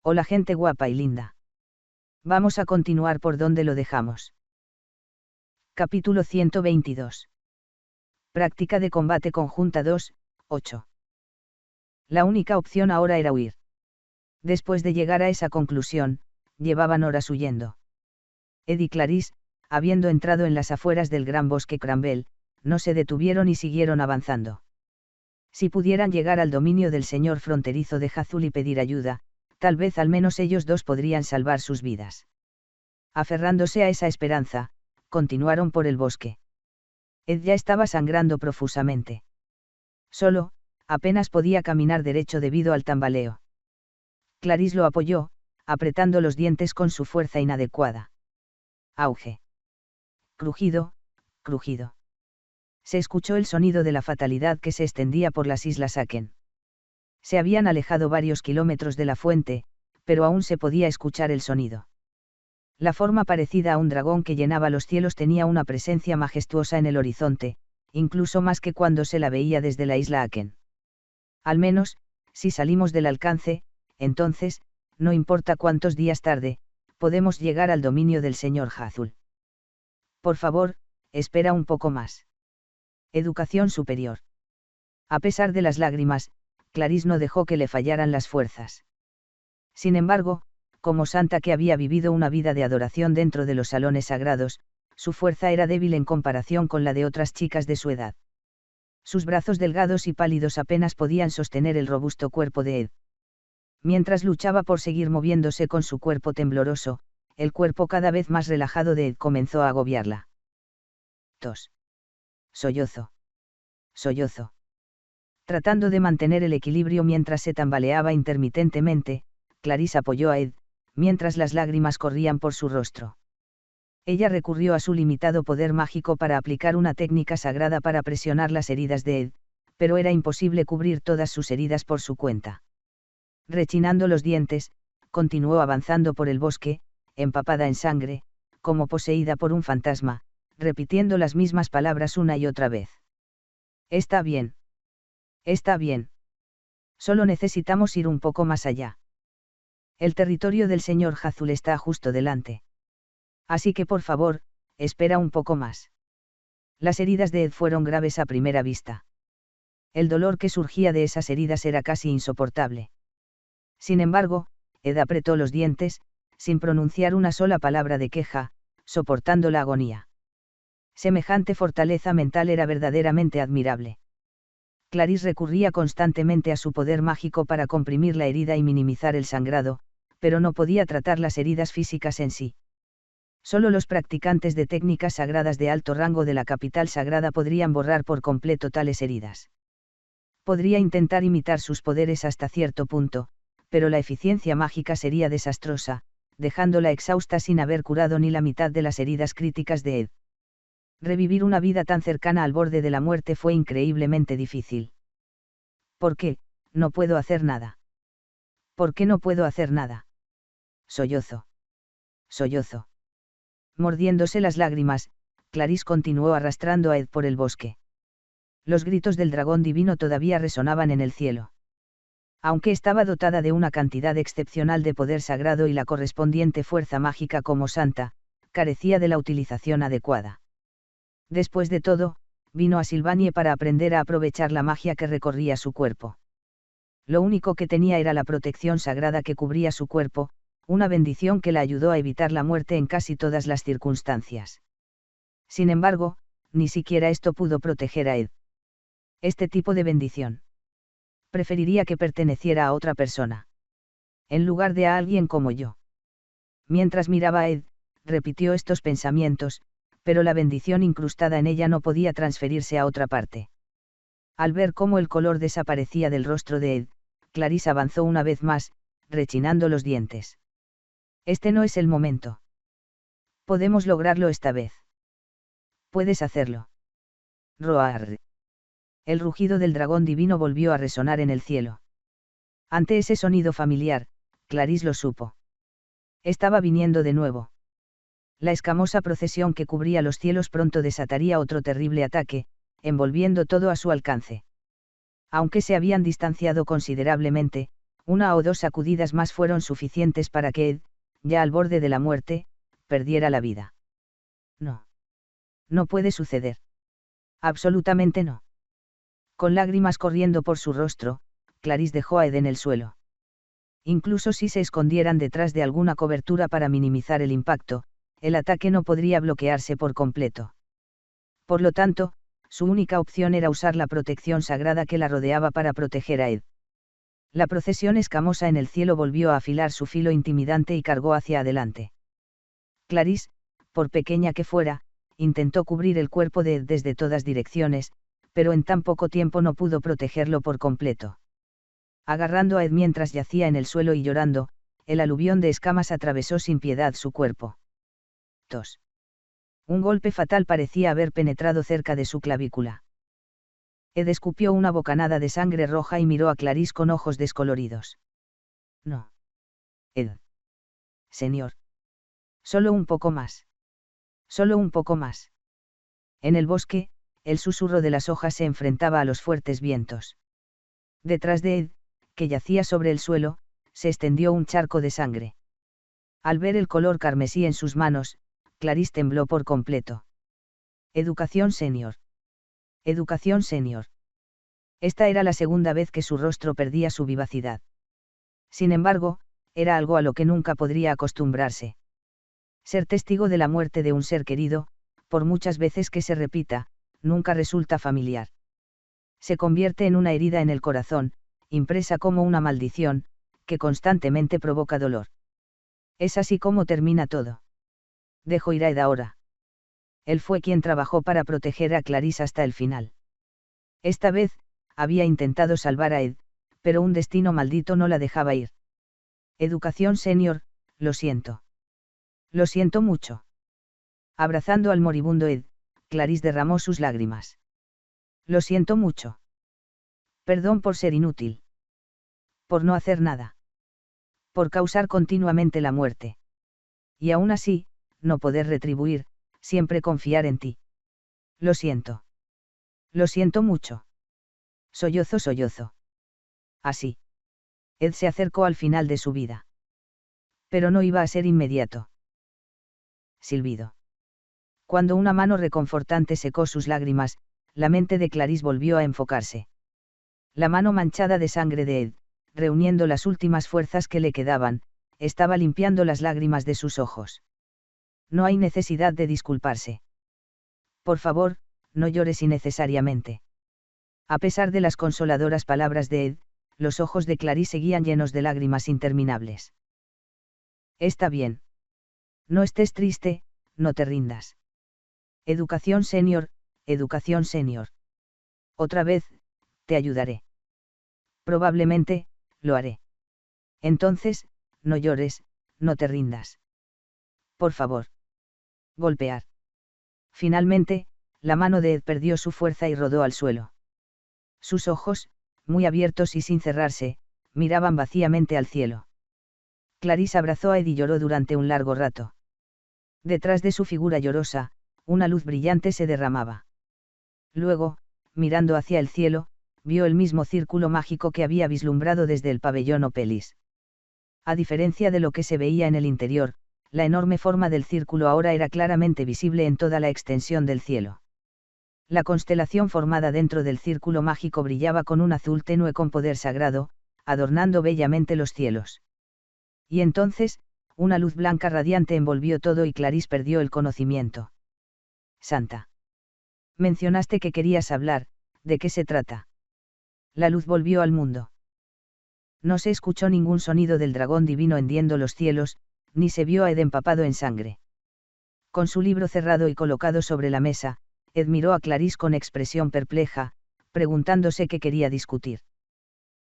Hola gente guapa y linda. Vamos a continuar por donde lo dejamos. Capítulo 122. Práctica de combate conjunta 2, 8. La única opción ahora era huir. Después de llegar a esa conclusión, llevaban horas huyendo. Ed y Clarisse, habiendo entrado en las afueras del gran bosque Cranwell, no se detuvieron y siguieron avanzando. Si pudieran llegar al dominio del señor fronterizo de Hazul y pedir ayuda, tal vez al menos ellos dos podrían salvar sus vidas. Aferrándose a esa esperanza, continuaron por el bosque. Ed ya estaba sangrando profusamente. Solo, apenas podía caminar derecho debido al tambaleo. Clarisse lo apoyó, apretando los dientes con su fuerza inadecuada. Auge. Crujido, crujido. Se escuchó el sonido de la fatalidad que se extendía por las islas Aken. Se habían alejado varios kilómetros de la fuente, pero aún se podía escuchar el sonido. La forma parecida a un dragón que llenaba los cielos tenía una presencia majestuosa en el horizonte, incluso más que cuando se la veía desde la isla Aken. Al menos, si salimos del alcance, entonces, no importa cuántos días tarde, podemos llegar al dominio del señor Hazul. Por favor, espera un poco más. Educación superior. A pesar de las lágrimas, Clarisse no dejó que le fallaran las fuerzas. Sin embargo, como santa que había vivido una vida de adoración dentro de los salones sagrados, su fuerza era débil en comparación con la de otras chicas de su edad. Sus brazos delgados y pálidos apenas podían sostener el robusto cuerpo de Ed. Mientras luchaba por seguir moviéndose con su cuerpo tembloroso, el cuerpo cada vez más relajado de Ed comenzó a agobiarla. Tos. Sollozo. Sollozo. Tratando de mantener el equilibrio mientras se tambaleaba intermitentemente, Clarisse apoyó a Ed, mientras las lágrimas corrían por su rostro. Ella recurrió a su limitado poder mágico para aplicar una técnica sagrada para presionar las heridas de Ed, pero era imposible cubrir todas sus heridas por su cuenta. Rechinando los dientes, continuó avanzando por el bosque, empapada en sangre, como poseída por un fantasma, repitiendo las mismas palabras una y otra vez. Está bien. Está bien. Solo necesitamos ir un poco más allá. El territorio del señor Hazul está justo delante. Así que por favor, espera un poco más. Las heridas de Ed fueron graves a primera vista. El dolor que surgía de esas heridas era casi insoportable. Sin embargo, Ed apretó los dientes, sin pronunciar una sola palabra de queja, soportando la agonía. Semejante fortaleza mental era verdaderamente admirable. Clarisse recurría constantemente a su poder mágico para comprimir la herida y minimizar el sangrado, pero no podía tratar las heridas físicas en sí. Solo los practicantes de técnicas sagradas de alto rango de la capital sagrada podrían borrar por completo tales heridas. Podría intentar imitar sus poderes hasta cierto punto, pero la eficiencia mágica sería desastrosa, dejándola exhausta sin haber curado ni la mitad de las heridas críticas de Ed. Revivir una vida tan cercana al borde de la muerte fue increíblemente difícil. ¿Por qué? No puedo hacer nada. ¿Por qué no puedo hacer nada? Sollozo. Sollozo. Mordiéndose las lágrimas, Clarisse continuó arrastrando a Ed por el bosque. Los gritos del dragón divino todavía resonaban en el cielo. Aunque estaba dotada de una cantidad excepcional de poder sagrado y la correspondiente fuerza mágica como santa, carecía de la utilización adecuada. Después de todo, vino a Sylvanie para aprender a aprovechar la magia que recorría su cuerpo. Lo único que tenía era la protección sagrada que cubría su cuerpo, una bendición que la ayudó a evitar la muerte en casi todas las circunstancias. Sin embargo, ni siquiera esto pudo proteger a Ed. Este tipo de bendición. Preferiría que perteneciera a otra persona. En lugar de a alguien como yo. Mientras miraba a Ed, repitió estos pensamientos, pero la bendición incrustada en ella no podía transferirse a otra parte. Al ver cómo el color desaparecía del rostro de Ed, Clarisse avanzó una vez más, rechinando los dientes. Este no es el momento. Podemos lograrlo esta vez. Puedes hacerlo. Roar. El rugido del dragón divino volvió a resonar en el cielo. Ante ese sonido familiar, Clarisse lo supo. Estaba viniendo de nuevo. La escamosa procesión que cubría los cielos pronto desataría otro terrible ataque, envolviendo todo a su alcance. Aunque se habían distanciado considerablemente, Una o dos sacudidas más fueron suficientes para que Ed, ya al borde de la muerte, perdiera la vida. No. No puede suceder. Absolutamente no. Con lágrimas corriendo por su rostro, Clarice dejó a Ed en el suelo. Incluso si se escondieran detrás de alguna cobertura para minimizar el impacto, el ataque no podría bloquearse por completo. Por lo tanto, su única opción era usar la protección sagrada que la rodeaba para proteger a Ed. La procesión escamosa en el cielo volvió a afilar su filo intimidante y cargó hacia adelante. Clarice, por pequeña que fuera, intentó cubrir el cuerpo de Ed desde todas direcciones, pero en tan poco tiempo no pudo protegerlo por completo. Agarrando a Ed mientras yacía en el suelo y llorando, el aluvión de escamas atravesó sin piedad su cuerpo. Tos. Un golpe fatal parecía haber penetrado cerca de su clavícula. Ed escupió una bocanada de sangre roja y miró a Clarice con ojos descoloridos. No. Ed. Señor. Solo un poco más. Solo un poco más. En el bosque, el susurro de las hojas se enfrentaba a los fuertes vientos. Detrás de Ed, que yacía sobre el suelo, se extendió un charco de sangre. Al ver el color carmesí en sus manos, Clarice tembló por completo. Educación senior. Educación senior. Esta era la segunda vez que su rostro perdía su vivacidad. Sin embargo, era algo a lo que nunca podría acostumbrarse. Ser testigo de la muerte de un ser querido, por muchas veces que se repita, nunca resulta familiar. Se convierte en una herida en el corazón, impresa como una maldición, que constantemente provoca dolor. Es así como termina todo. Dejo ir a Ed ahora. Él fue quien trabajó para proteger a Clarice hasta el final. Esta vez, había intentado salvar a Ed, pero un destino maldito no la dejaba ir. Educación senior, lo siento. Lo siento mucho. Abrazando al moribundo Ed, Clarice derramó sus lágrimas. Lo siento mucho. Perdón por ser inútil. Por no hacer nada. Por causar continuamente la muerte. Y aún así, no poder retribuir, siempre confiar en ti. Lo siento. Lo siento mucho. Sollozo, sollozo. Así. Ed se acercó al final de su vida. Pero no iba a ser inmediato. Silbido. Cuando una mano reconfortante secó sus lágrimas, la mente de Clarice volvió a enfocarse. La mano manchada de sangre de Ed, reuniendo las últimas fuerzas que le quedaban, estaba limpiando las lágrimas de sus ojos. No hay necesidad de disculparse. Por favor, no llores innecesariamente. A pesar de las consoladoras palabras de Ed, los ojos de Clarice seguían llenos de lágrimas interminables. Está bien. No estés triste, no te rindas. Educación senior, educación senior. Otra vez, te ayudaré. Probablemente, lo haré. Entonces, no llores, no te rindas. Por favor. Golpear. Finalmente, la mano de Ed perdió su fuerza y rodó al suelo. Sus ojos, muy abiertos y sin cerrarse, miraban vacíamente al cielo. Clarice abrazó a Ed y lloró durante un largo rato. Detrás de su figura llorosa, una luz brillante se derramaba. Luego, mirando hacia el cielo, vio el mismo círculo mágico que había vislumbrado desde el pabellón Opelis. A diferencia de lo que se veía en el interior, la enorme forma del círculo ahora era claramente visible en toda la extensión del cielo. La constelación formada dentro del círculo mágico brillaba con un azul tenue con poder sagrado, adornando bellamente los cielos. Y entonces, una luz blanca radiante envolvió todo y Clarice perdió el conocimiento. Santa. Mencionaste que querías hablar, ¿de qué se trata? La luz volvió al mundo. No se escuchó ningún sonido del dragón divino hendiendo los cielos, ni se vio a Ed empapado en sangre. Con su libro cerrado y colocado sobre la mesa, Ed miró a Clarice con expresión perpleja, preguntándose qué quería discutir.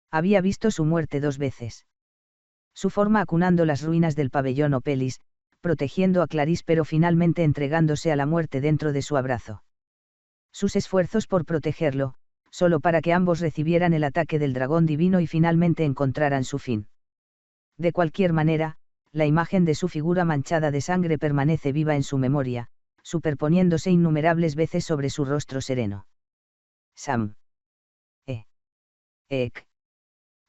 Había visto su muerte 2 veces. Su forma acunando las ruinas del pabellón Opelis, protegiendo a Clarice pero finalmente entregándose a la muerte dentro de su abrazo. Sus esfuerzos por protegerlo, solo para que ambos recibieran el ataque del dragón divino y finalmente encontraran su fin. De cualquier manera, la imagen de su figura manchada de sangre permanece viva en su memoria, superponiéndose innumerables veces sobre su rostro sereno. Sam. Ek.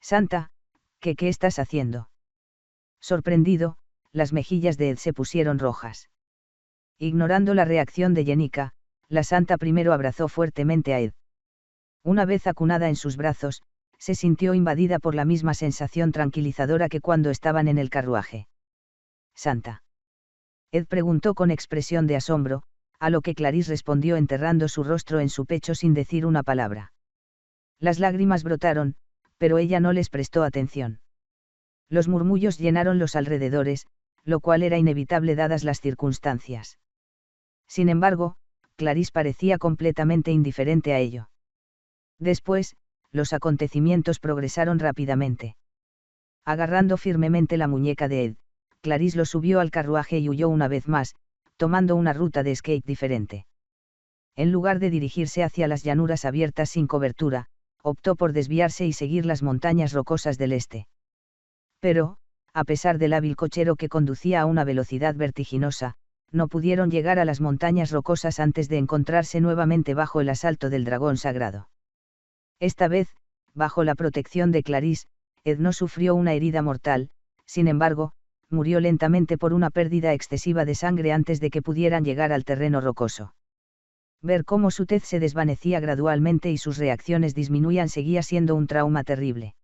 Santa, ¿Qué estás haciendo? Sorprendido, las mejillas de Ed se pusieron rojas. Ignorando la reacción de Jenica, la santa primero abrazó fuertemente a Ed. Una vez acunada en sus brazos, se sintió invadida por la misma sensación tranquilizadora que cuando estaban en el carruaje. Santa. Ed preguntó con expresión de asombro, a lo que Clarice respondió enterrando su rostro en su pecho sin decir una palabra. Las lágrimas brotaron, pero ella no les prestó atención. Los murmullos llenaron los alrededores, lo cual era inevitable dadas las circunstancias. Sin embargo, Clarice parecía completamente indiferente a ello. Después, los acontecimientos progresaron rápidamente. Agarrando firmemente la muñeca de Ed, Clarice lo subió al carruaje y huyó una vez más, tomando una ruta de escape diferente. En lugar de dirigirse hacia las llanuras abiertas sin cobertura, optó por desviarse y seguir las montañas rocosas del este. Pero, a pesar del hábil cochero que conducía a una velocidad vertiginosa, no pudieron llegar a las montañas rocosas antes de encontrarse nuevamente bajo el asalto del dragón sagrado. Esta vez, bajo la protección de Clarice, Ed no sufrió una herida mortal, sin embargo, murió lentamente por una pérdida excesiva de sangre antes de que pudieran llegar al terreno rocoso. Ver cómo su tez se desvanecía gradualmente y sus reacciones disminuían seguía siendo un trauma terrible.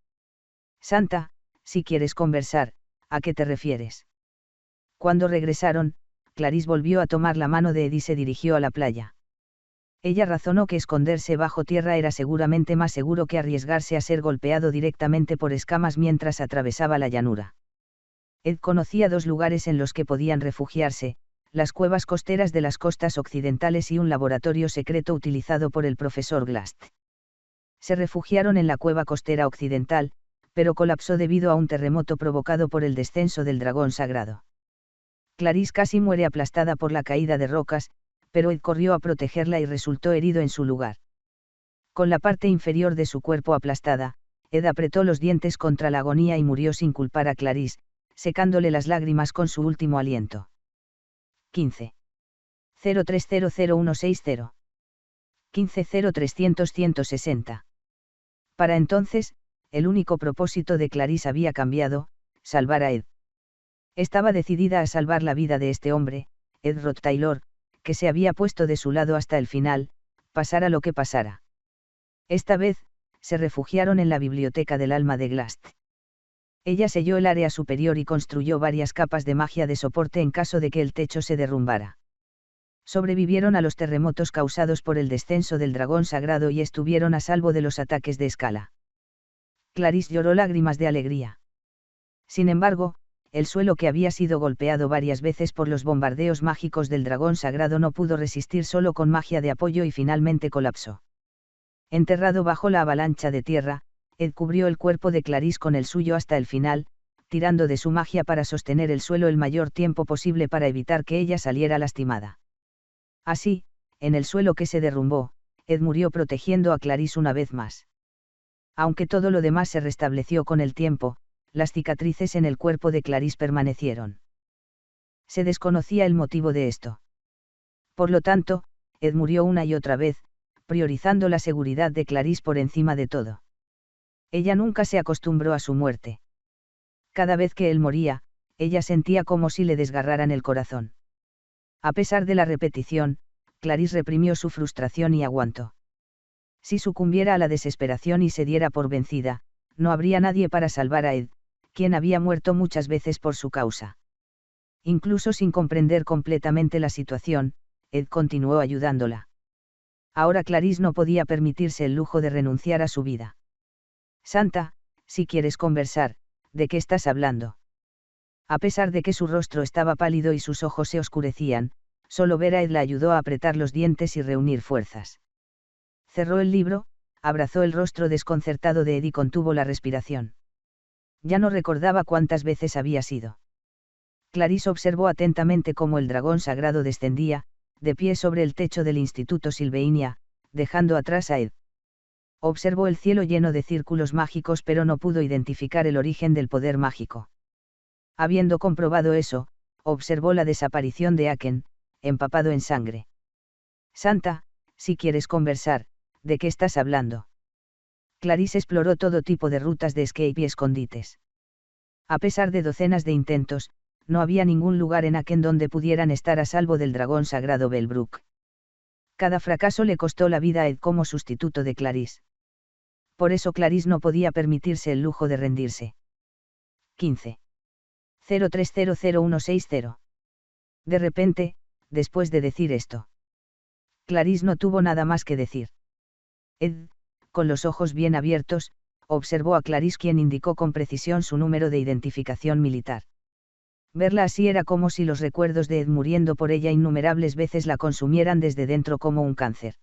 Santa, si quieres conversar, ¿a qué te refieres? Cuando regresaron, Clarice volvió a tomar la mano de Ed y se dirigió a la playa. Ella razonó que esconderse bajo tierra era seguramente más seguro que arriesgarse a ser golpeado directamente por escamas mientras atravesaba la llanura. Ed conocía dos lugares en los que podían refugiarse, las cuevas costeras de las costas occidentales y un laboratorio secreto utilizado por el profesor Glast. Se refugiaron en la cueva costera occidental, pero colapsó debido a un terremoto provocado por el descenso del dragón sagrado. Clarice casi muere aplastada por la caída de rocas, pero Ed corrió a protegerla y resultó herido en su lugar. Con la parte inferior de su cuerpo aplastada, Ed apretó los dientes contra la agonía y murió sin culpar a Clarice, secándole las lágrimas con su último aliento. 15. 03000160. 150300-160. Para entonces, el único propósito de Clarice había cambiado: salvar a Ed. Estaba decidida a salvar la vida de este hombre, Ed Roth Taylor, que se había puesto de su lado hasta el final, pasara lo que pasara. Esta vez, se refugiaron en la biblioteca del alma de Glast. Ella selló el área superior y construyó varias capas de magia de soporte en caso de que el techo se derrumbara. Sobrevivieron a los terremotos causados por el descenso del dragón sagrado y estuvieron a salvo de los ataques de escala. Clarice lloró lágrimas de alegría. Sin embargo, el suelo que había sido golpeado varias veces por los bombardeos mágicos del dragón sagrado no pudo resistir solo con magia de apoyo y finalmente colapsó. Enterrado bajo la avalancha de tierra, Ed cubrió el cuerpo de Clarice con el suyo hasta el final, tirando de su magia para sostener el suelo el mayor tiempo posible para evitar que ella saliera lastimada. Así, en el suelo que se derrumbó, Ed murió protegiendo a Clarice una vez más. Aunque todo lo demás se restableció con el tiempo, las cicatrices en el cuerpo de Clarice permanecieron. Se desconocía el motivo de esto. Por lo tanto, Ed murió una y otra vez, priorizando la seguridad de Clarice por encima de todo. Ella nunca se acostumbró a su muerte. Cada vez que él moría, ella sentía como si le desgarraran el corazón. A pesar de la repetición, Clarice reprimió su frustración y aguantó. Si sucumbiera a la desesperación y se diera por vencida, no habría nadie para salvar a Ed, quien había muerto muchas veces por su causa. Incluso sin comprender completamente la situación, Ed continuó ayudándola. Ahora Clarice no podía permitirse el lujo de renunciar a su vida. Santa, si quieres conversar, ¿de qué estás hablando? A pesar de que su rostro estaba pálido y sus ojos se oscurecían, solo ver a Ed la ayudó a apretar los dientes y reunir fuerzas. Cerró el libro, abrazó el rostro desconcertado de Ed y contuvo la respiración. Ya no recordaba cuántas veces había sido. Clarice observó atentamente cómo el dragón sagrado descendía, de pie sobre el techo del Instituto Silveinia, dejando atrás a Ed. Observó el cielo lleno de círculos mágicos pero no pudo identificar el origen del poder mágico. Habiendo comprobado eso, observó la desaparición de Aken, empapado en sangre. Santa, si quieres conversar, ¿de qué estás hablando? Clarice exploró todo tipo de rutas de escape y escondites. A pesar de docenas de intentos, no había ningún lugar en Aken donde pudieran estar a salvo del dragón sagrado Belbruk. Cada fracaso le costó la vida a Ed como sustituto de Clarisse. Por eso Clarisse no podía permitirse el lujo de rendirse. 15. 03000160. De repente, después de decir esto, Clarisse no tuvo nada más que decir. Ed, con los ojos bien abiertos, observó a Clarisse, quien indicó con precisión su número de identificación militar. Verla así era como si los recuerdos de Ed muriendo por ella innumerables veces la consumieran desde dentro como un cáncer.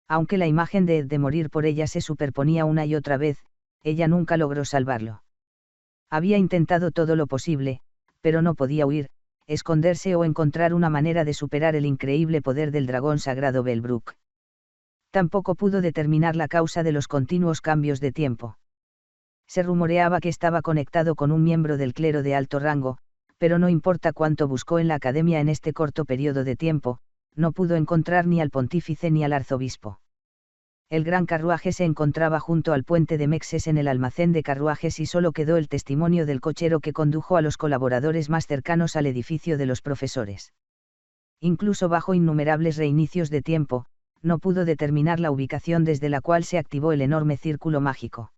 Aunque la imagen de Ed de morir por ella se superponía una y otra vez, ella nunca logró salvarlo. Había intentado todo lo posible, pero no podía huir, esconderse o encontrar una manera de superar el increíble poder del dragón sagrado Belbruk. Tampoco pudo determinar la causa de los continuos cambios de tiempo. Se rumoreaba que estaba conectado con un miembro del clero de alto rango, pero no importa cuánto buscó en la academia en este corto periodo de tiempo, no pudo encontrar ni al pontífice ni al arzobispo. El gran carruaje se encontraba junto al puente de Mexes en el almacén de carruajes y solo quedó el testimonio del cochero que condujo a los colaboradores más cercanos al edificio de los profesores. Incluso bajo innumerables reinicios de tiempo, no pudo determinar la ubicación desde la cual se activó el enorme círculo mágico.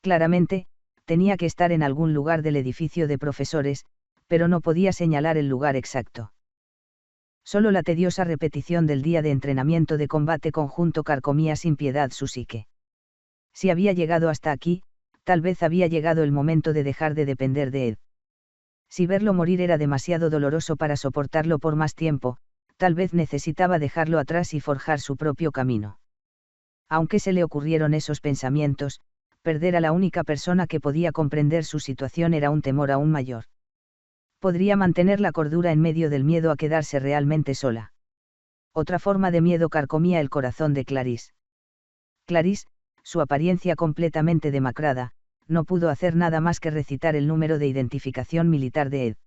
Claramente, tenía que estar en algún lugar del edificio de profesores, pero no podía señalar el lugar exacto. Solo la tediosa repetición del día de entrenamiento de combate conjunto carcomía sin piedad su psique. Si había llegado hasta aquí, tal vez había llegado el momento de dejar de depender de Ed. Si verlo morir era demasiado doloroso para soportarlo por más tiempo, tal vez necesitaba dejarlo atrás y forjar su propio camino. Aunque se le ocurrieron esos pensamientos, perder a la única persona que podía comprender su situación era un temor aún mayor. Podría mantener la cordura en medio del miedo a quedarse realmente sola. Otra forma de miedo carcomía el corazón de Clarisse. Clarisse, su apariencia completamente demacrada, no pudo hacer nada más que recitar el número de identificación militar de Ed.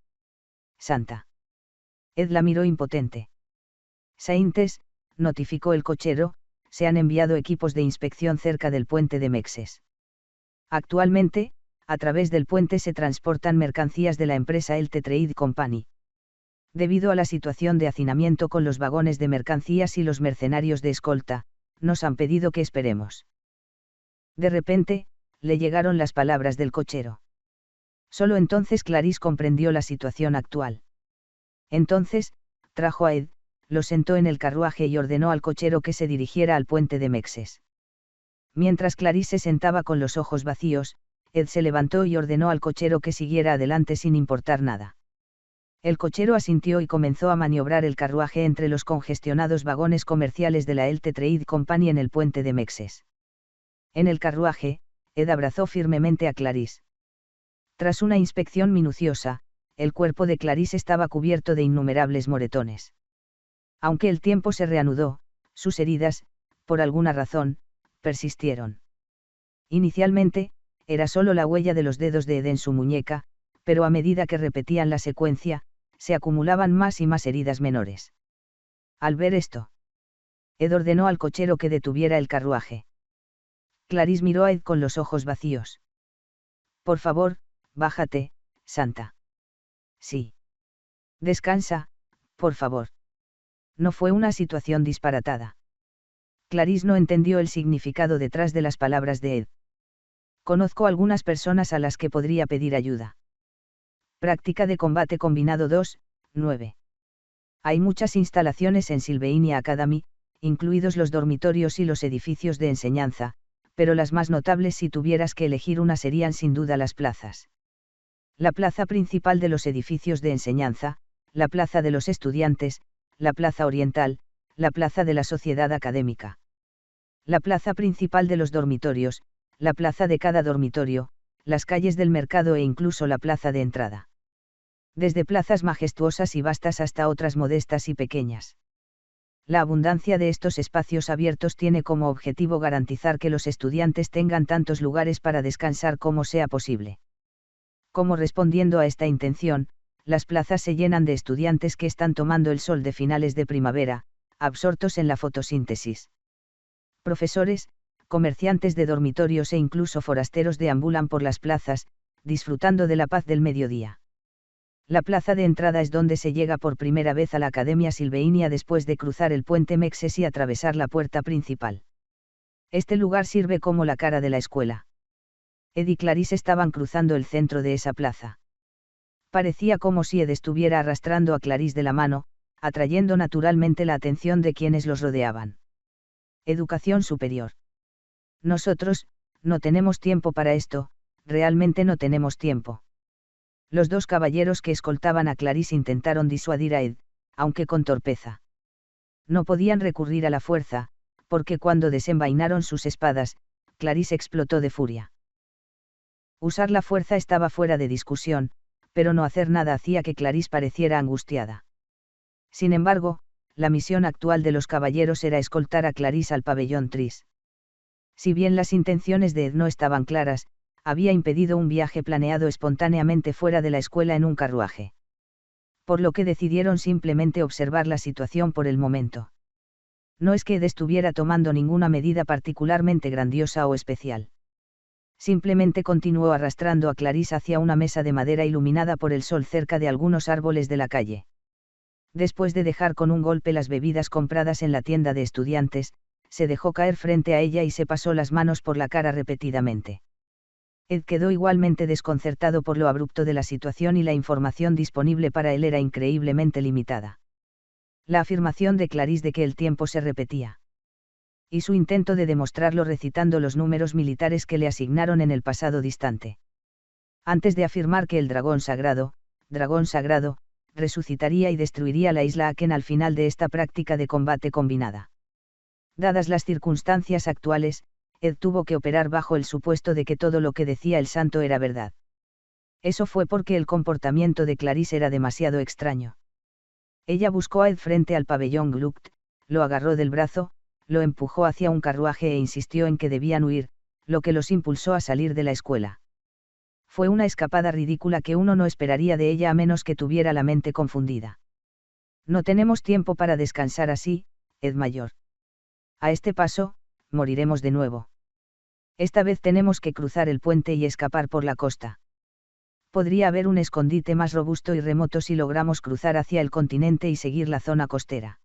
Santa. Ed la miró impotente. Saintes, notificó el cochero, se han enviado equipos de inspección cerca del puente de Mexes. Actualmente, a través del puente se transportan mercancías de la empresa Elte Trade Company. Debido a la situación de hacinamiento con los vagones de mercancías y los mercenarios de escolta, nos han pedido que esperemos. De repente, le llegaron las palabras del cochero. Solo entonces Clarisse comprendió la situación actual. Entonces, trajo a Ed, lo sentó en el carruaje y ordenó al cochero que se dirigiera al puente de Mexes. Mientras Clarisse se sentaba con los ojos vacíos, Ed se levantó y ordenó al cochero que siguiera adelante sin importar nada. El cochero asintió y comenzó a maniobrar el carruaje entre los congestionados vagones comerciales de la Elte Trade Company en el puente de Mexes. En el carruaje, Ed abrazó firmemente a Clarisse. Tras una inspección minuciosa, el cuerpo de Clarisse estaba cubierto de innumerables moretones. Aunque el tiempo se reanudó, sus heridas, por alguna razón, persistieron. Inicialmente, era solo la huella de los dedos de Ed en su muñeca, pero a medida que repetían la secuencia, se acumulaban más y más heridas menores. Al ver esto, Ed ordenó al cochero que detuviera el carruaje. Clarisse miró a Ed con los ojos vacíos. Por favor, bájate, Santa. Sí. Descansa, por favor. No fue una situación disparatada. Clarisse no entendió el significado detrás de las palabras de Ed. Conozco algunas personas a las que podría pedir ayuda. Práctica de combate combinado 2, 9. Hay muchas instalaciones en Sylvania Academy, incluidos los dormitorios y los edificios de enseñanza, pero las más notables si tuvieras que elegir una serían sin duda las plazas. La plaza principal de los edificios de enseñanza, la plaza de los estudiantes, la plaza oriental, la plaza de la sociedad académica. La plaza principal de los dormitorios, la plaza de cada dormitorio, las calles del mercado e incluso la plaza de entrada. Desde plazas majestuosas y vastas hasta otras modestas y pequeñas. La abundancia de estos espacios abiertos tiene como objetivo garantizar que los estudiantes tengan tantos lugares para descansar como sea posible. Como respondiendo a esta intención, las plazas se llenan de estudiantes que están tomando el sol de finales de primavera, absortos en la fotosíntesis. Profesores, comerciantes de dormitorios e incluso forasteros deambulan por las plazas, disfrutando de la paz del mediodía. La plaza de entrada es donde se llega por primera vez a la Academia Silveinia después de cruzar el puente Mexes y atravesar la puerta principal. Este lugar sirve como la cara de la escuela. Ed y Clarisse estaban cruzando el centro de esa plaza. Parecía como si Ed estuviera arrastrando a Clarisse de la mano, atrayendo naturalmente la atención de quienes los rodeaban. Educación superior. Nosotros, no tenemos tiempo para esto, realmente no tenemos tiempo. Los dos caballeros que escoltaban a Clarisse intentaron disuadir a Ed, aunque con torpeza. No podían recurrir a la fuerza, porque cuando desenvainaron sus espadas, Clarisse explotó de furia. Usar la fuerza estaba fuera de discusión, pero no hacer nada hacía que Clarisse pareciera angustiada. Sin embargo, la misión actual de los caballeros era escoltar a Clarisse al pabellón Tris. Si bien las intenciones de Ed no estaban claras, había impedido un viaje planeado espontáneamente fuera de la escuela en un carruaje. Por lo que decidieron simplemente observar la situación por el momento. No es que Ed estuviera tomando ninguna medida particularmente grandiosa o especial. Simplemente continuó arrastrando a Clarisse hacia una mesa de madera iluminada por el sol cerca de algunos árboles de la calle. Después de dejar con un golpe las bebidas compradas en la tienda de estudiantes, se dejó caer frente a ella y se pasó las manos por la cara repetidamente. Ed quedó igualmente desconcertado por lo abrupto de la situación y la información disponible para él era increíblemente limitada. La afirmación de Clarisse de que el tiempo se repetía. Y su intento de demostrarlo recitando los números militares que le asignaron en el pasado distante. Antes de afirmar que el dragón sagrado, resucitaría y destruiría la isla Aken al final de esta práctica de combate combinada. Dadas las circunstancias actuales, Ed tuvo que operar bajo el supuesto de que todo lo que decía el santo era verdad. Eso fue porque el comportamiento de Clarisse era demasiado extraño. Ella buscó a Ed frente al pabellón Gluck, lo agarró del brazo, lo empujó hacia un carruaje e insistió en que debían huir, lo que los impulsó a salir de la escuela. Fue una escapada ridícula que uno no esperaría de ella a menos que tuviera la mente confundida. No tenemos tiempo para descansar así, Ed mayor. A este paso, moriremos de nuevo. Esta vez tenemos que cruzar el puente y escapar por la costa. Podría haber un escondite más robusto y remoto si logramos cruzar hacia el continente y seguir la zona costera.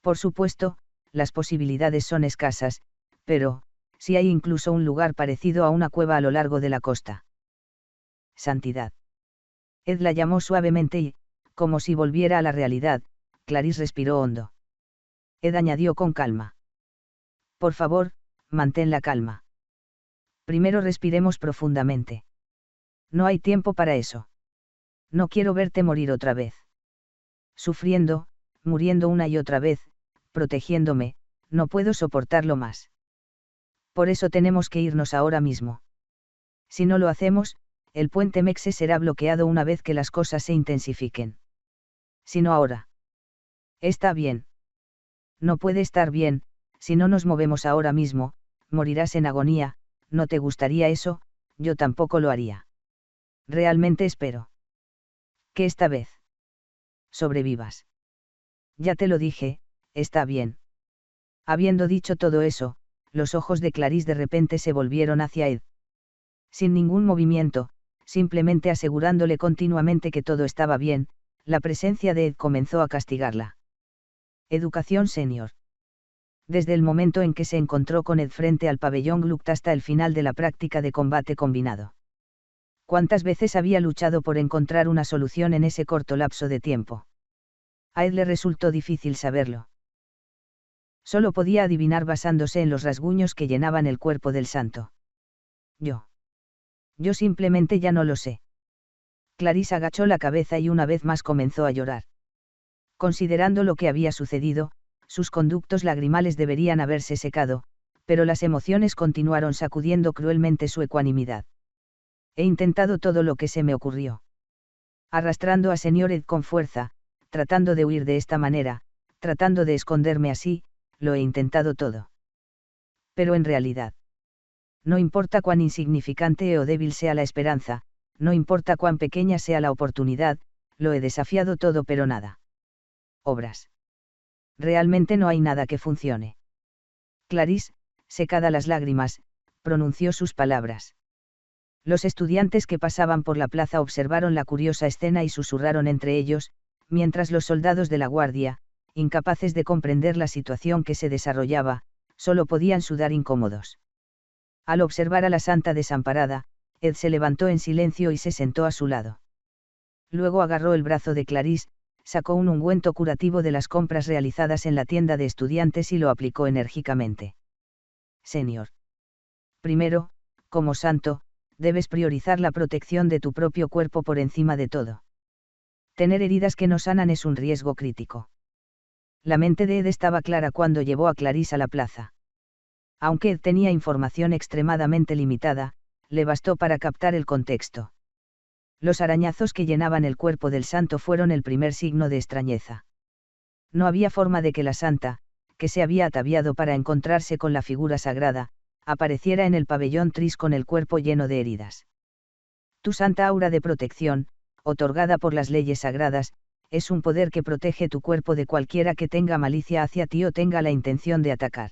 Por supuesto, las posibilidades son escasas, pero, si hay incluso un lugar parecido a una cueva a lo largo de la costa. Santidad. Ed la llamó suavemente y, como si volviera a la realidad, Clarisse respiró hondo. Ed añadió con calma. Por favor, mantén la calma. Primero respiremos profundamente. No hay tiempo para eso. No quiero verte morir otra vez. Sufriendo, muriendo una y otra vez, protegiéndome, no puedo soportarlo más. Por eso tenemos que irnos ahora mismo. Si no lo hacemos, el puente Mexes será bloqueado una vez que las cosas se intensifiquen. Si no ahora. Está bien. No puede estar bien, si no nos movemos ahora mismo, morirás en agonía, ¿no te gustaría eso? Yo tampoco lo haría. Realmente espero que esta vez sobrevivas. Ya te lo dije, está bien. Habiendo dicho todo eso, los ojos de Clarisse de repente se volvieron hacia Ed. Sin ningún movimiento, simplemente asegurándole continuamente que todo estaba bien, la presencia de Ed comenzó a castigarla. Educación senior. Desde el momento en que se encontró con Ed frente al pabellón Gluck hasta el final de la práctica de combate combinado. ¿Cuántas veces había luchado por encontrar una solución en ese corto lapso de tiempo? A Ed le resultó difícil saberlo. Solo podía adivinar basándose en los rasguños que llenaban el cuerpo del santo. Yo simplemente ya no lo sé. Clarisse agachó la cabeza y una vez más comenzó a llorar. Considerando lo que había sucedido, sus conductos lagrimales deberían haberse secado, pero las emociones continuaron sacudiendo cruelmente su ecuanimidad. He intentado todo lo que se me ocurrió. Arrastrando a Sr. Ed con fuerza, tratando de huir de esta manera, tratando de esconderme así, lo he intentado todo. Pero en realidad. No importa cuán insignificante o débil sea la esperanza, no importa cuán pequeña sea la oportunidad, lo he desafiado todo pero nada. Obras. Realmente no hay nada que funcione. Clarisse, secada las lágrimas, pronunció sus palabras. Los estudiantes que pasaban por la plaza observaron la curiosa escena y susurraron entre ellos, mientras los soldados de la guardia, incapaces de comprender la situación que se desarrollaba, solo podían sudar incómodos. Al observar a la santa desamparada, Ed se levantó en silencio y se sentó a su lado. Luego agarró el brazo de Clarisse, sacó un ungüento curativo de las compras realizadas en la tienda de estudiantes y lo aplicó enérgicamente. Señor. Primero, como santo, debes priorizar la protección de tu propio cuerpo por encima de todo. Tener heridas que no sanan es un riesgo crítico. La mente de Ed estaba clara cuando llevó a Clarisse a la plaza. Aunque Ed tenía información extremadamente limitada, le bastó para captar el contexto. Los arañazos que llenaban el cuerpo del santo fueron el primer signo de extrañeza. No había forma de que la santa, que se había ataviado para encontrarse con la figura sagrada, apareciera en el pabellón Tris con el cuerpo lleno de heridas. Tu santa aura de protección, otorgada por las leyes sagradas, es un poder que protege tu cuerpo de cualquiera que tenga malicia hacia ti o tenga la intención de atacar.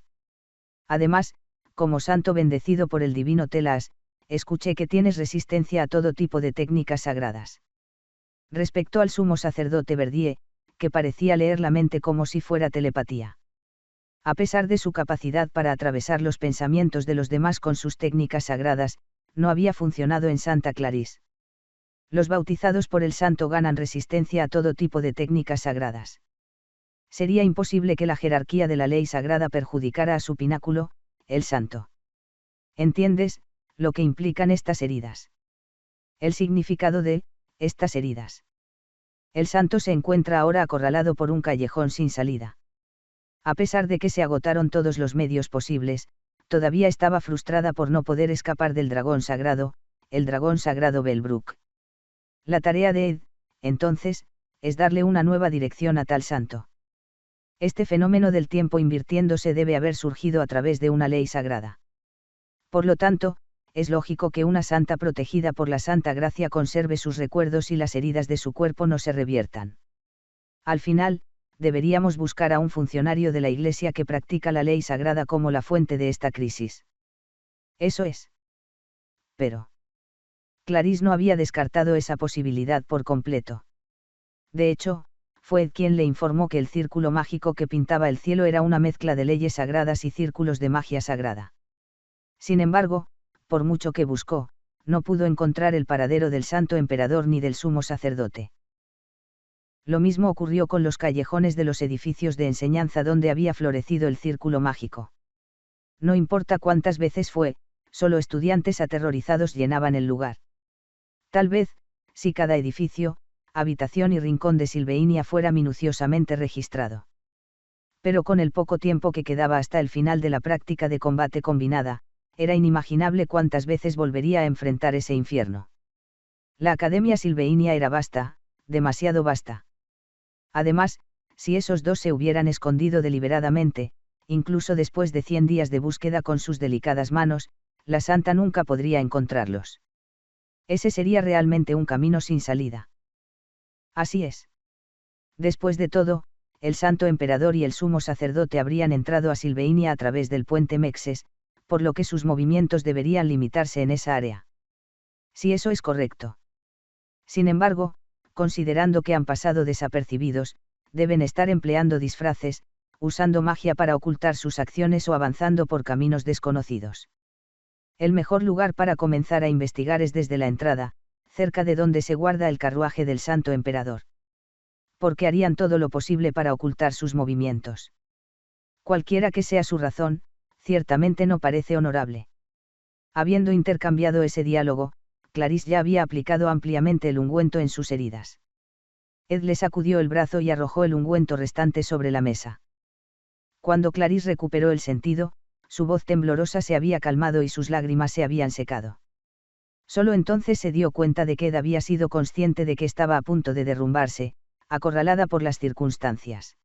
Además, como santo bendecido por el divino Telas, escuché que tienes resistencia a todo tipo de técnicas sagradas. Respecto al sumo sacerdote Verdier, que parecía leer la mente como si fuera telepatía. A pesar de su capacidad para atravesar los pensamientos de los demás con sus técnicas sagradas, no había funcionado en Santa Clarisse. Los bautizados por el santo ganan resistencia a todo tipo de técnicas sagradas. Sería imposible que la jerarquía de la ley sagrada perjudicara a su pináculo, el santo. ¿Entiendes lo que implican estas heridas? El significado de estas heridas. El santo se encuentra ahora acorralado por un callejón sin salida. A pesar de que se agotaron todos los medios posibles, todavía estaba frustrada por no poder escapar del dragón sagrado, el dragón sagrado Belbruk. La tarea de Ed, entonces, es darle una nueva dirección a tal santo. Este fenómeno del tiempo invirtiéndose debe haber surgido a través de una ley sagrada. Por lo tanto, es lógico que una santa protegida por la santa gracia conserve sus recuerdos y las heridas de su cuerpo no se reviertan. Al final, deberíamos buscar a un funcionario de la Iglesia que practica la ley sagrada como la fuente de esta crisis. Eso es. Pero Clarisse no había descartado esa posibilidad por completo. De hecho, fue Ed quien le informó que el círculo mágico que pintaba el cielo era una mezcla de leyes sagradas y círculos de magia sagrada. Sin embargo, por mucho que buscó, no pudo encontrar el paradero del santo emperador ni del sumo sacerdote. Lo mismo ocurrió con los callejones de los edificios de enseñanza donde había florecido el círculo mágico. No importa cuántas veces fue, solo estudiantes aterrorizados llenaban el lugar. Tal vez, si cada edificio, habitación y rincón de Silveinia fuera minuciosamente registrado. Pero con el poco tiempo que quedaba hasta el final de la práctica de combate combinada, era inimaginable cuántas veces volvería a enfrentar ese infierno. La Academia Silveinia era vasta, demasiado vasta. Además, si esos dos se hubieran escondido deliberadamente, incluso después de 100 días de búsqueda con sus delicadas manos, la santa nunca podría encontrarlos. Ese sería realmente un camino sin salida. Así es. Después de todo, el santo emperador y el sumo sacerdote habrían entrado a Silveinia a través del puente Mexes, por lo que sus movimientos deberían limitarse en esa área. Si eso es correcto. Sin embargo, considerando que han pasado desapercibidos, deben estar empleando disfraces, usando magia para ocultar sus acciones o avanzando por caminos desconocidos. El mejor lugar para comenzar a investigar es desde la entrada, cerca de donde se guarda el carruaje del santo emperador. Porque harían todo lo posible para ocultar sus movimientos. Cualquiera que sea su razón, ciertamente no parece honorable. Habiendo intercambiado ese diálogo, Clarisse ya había aplicado ampliamente el ungüento en sus heridas. Ed le sacudió el brazo y arrojó el ungüento restante sobre la mesa. Cuando Clarisse recuperó el sentido, su voz temblorosa se había calmado y sus lágrimas se habían secado. Solo entonces se dio cuenta de que Ed había sido consciente de que estaba a punto de derrumbarse, acorralada por las circunstancias.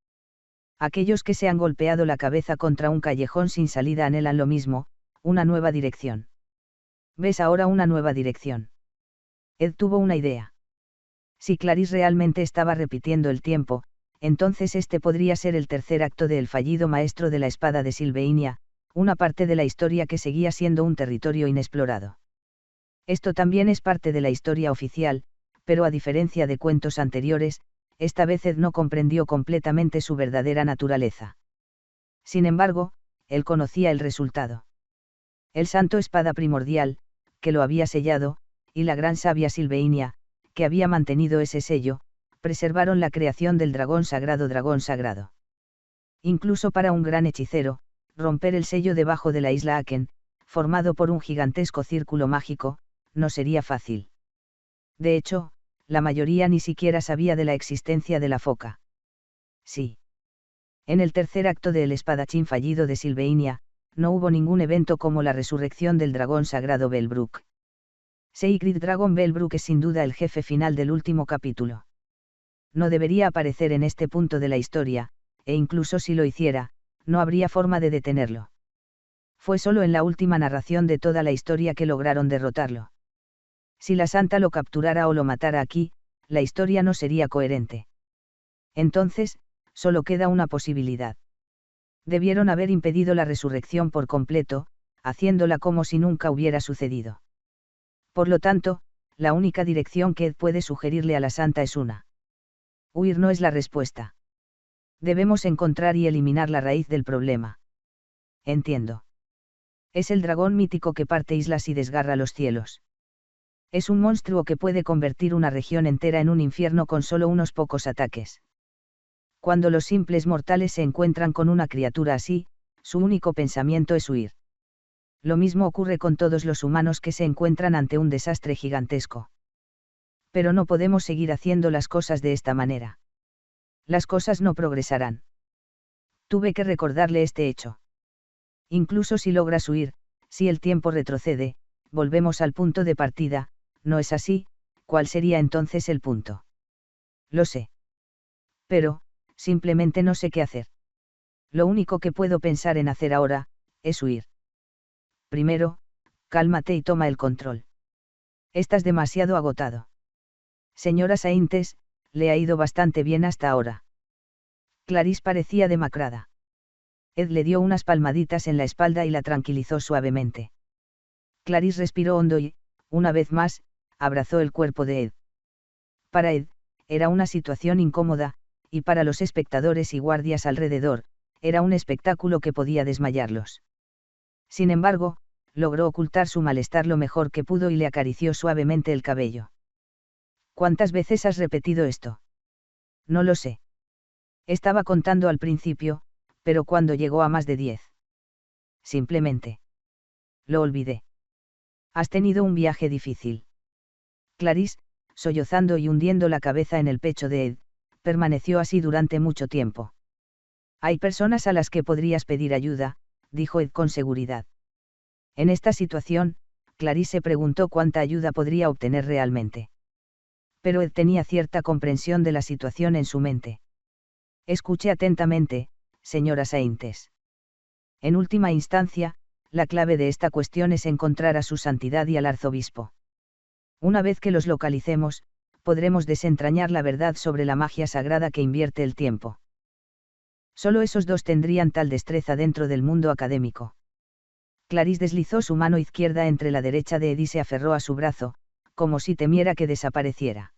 Aquellos que se han golpeado la cabeza contra un callejón sin salida anhelan lo mismo, una nueva dirección. ¿Ves ahora una nueva dirección? Ed tuvo una idea. Si Clarisse realmente estaba repitiendo el tiempo, entonces este podría ser el tercer acto de El fallido maestro de la espada de Silveinia, una parte de la historia que seguía siendo un territorio inexplorado. Esto también es parte de la historia oficial, pero a diferencia de cuentos anteriores, esta vez Ed no comprendió completamente su verdadera naturaleza. Sin embargo, él conocía el resultado. El santo espada primordial, que lo había sellado, y la gran sabia Silveinia, que había mantenido ese sello, preservaron la creación del dragón sagrado. Incluso para un gran hechicero, romper el sello debajo de la isla Aken, formado por un gigantesco círculo mágico, no sería fácil. De hecho, la mayoría ni siquiera sabía de la existencia de la foca. Sí. En el tercer acto de El espadachín fallido de Silveinia, no hubo ningún evento como la resurrección del dragón sagrado Belbruk. Sacred Dragon Belbruk es sin duda el jefe final del último capítulo. No debería aparecer en este punto de la historia, e incluso si lo hiciera, no habría forma de detenerlo. Fue solo en la última narración de toda la historia que lograron derrotarlo. Si la santa lo capturara o lo matara aquí, la historia no sería coherente. Entonces, solo queda una posibilidad. Debieron haber impedido la resurrección por completo, haciéndola como si nunca hubiera sucedido. Por lo tanto, la única dirección que Ed puede sugerirle a la santa es una. Huir no es la respuesta. Debemos encontrar y eliminar la raíz del problema. Entiendo. Es el dragón mítico que parte islas y desgarra los cielos. Es un monstruo que puede convertir una región entera en un infierno con solo unos pocos ataques. Cuando los simples mortales se encuentran con una criatura así, su único pensamiento es huir. Lo mismo ocurre con todos los humanos que se encuentran ante un desastre gigantesco. Pero no podemos seguir haciendo las cosas de esta manera. Las cosas no progresarán. Tuve que recordarle este hecho. Incluso si logras huir, si el tiempo retrocede, volvemos al punto de partida, ¿no es así? ¿Cuál sería entonces el punto? Lo sé. Pero, simplemente no sé qué hacer. Lo único que puedo pensar en hacer ahora, es huir. Primero, cálmate y toma el control. Estás demasiado agotado. Señora Saintes, le ha ido bastante bien hasta ahora. Clarice parecía demacrada. Ed le dio unas palmaditas en la espalda y la tranquilizó suavemente. Clarice respiró hondo y, una vez más, abrazó el cuerpo de Ed. Para Ed, era una situación incómoda, y para los espectadores y guardias alrededor, era un espectáculo que podía desmayarlos. Sin embargo, logró ocultar su malestar lo mejor que pudo y le acarició suavemente el cabello. ¿Cuántas veces has repetido esto? No lo sé. Estaba contando al principio, pero cuando llegó a más de 10. Simplemente. Lo olvidé. Has tenido un viaje difícil. Clarice, sollozando y hundiendo la cabeza en el pecho de Ed, permaneció así durante mucho tiempo. Hay personas a las que podrías pedir ayuda, dijo Ed con seguridad. En esta situación, Clarice se preguntó cuánta ayuda podría obtener realmente. Pero Ed tenía cierta comprensión de la situación en su mente. Escuche atentamente, señora Saintes. En última instancia, la clave de esta cuestión es encontrar a su santidad y al arzobispo. Una vez que los localicemos, podremos desentrañar la verdad sobre la magia sagrada que invierte el tiempo. Solo esos dos tendrían tal destreza dentro del mundo académico. Clarice deslizó su mano izquierda entre la derecha de Ed y se aferró a su brazo, como si temiera que desapareciera.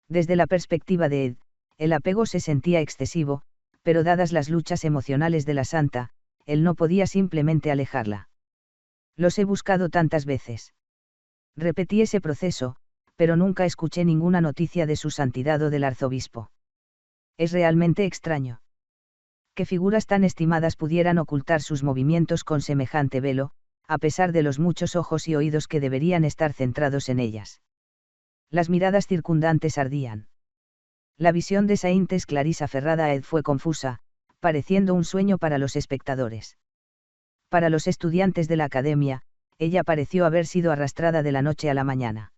Desde la perspectiva de Ed, el apego se sentía excesivo, pero dadas las luchas emocionales de la santa, él no podía simplemente alejarla. Los he buscado tantas veces. Repetí ese proceso, pero nunca escuché ninguna noticia de su santidad o del arzobispo. Es realmente extraño. ¿Qué figuras tan estimadas pudieran ocultar sus movimientos con semejante velo, a pesar de los muchos ojos y oídos que deberían estar centrados en ellas? Las miradas circundantes ardían. La visión de Saintes Clarice aferrada a Ed fue confusa, pareciendo un sueño para los espectadores. Para los estudiantes de la academia, ella pareció haber sido arrastrada de la noche a la mañana.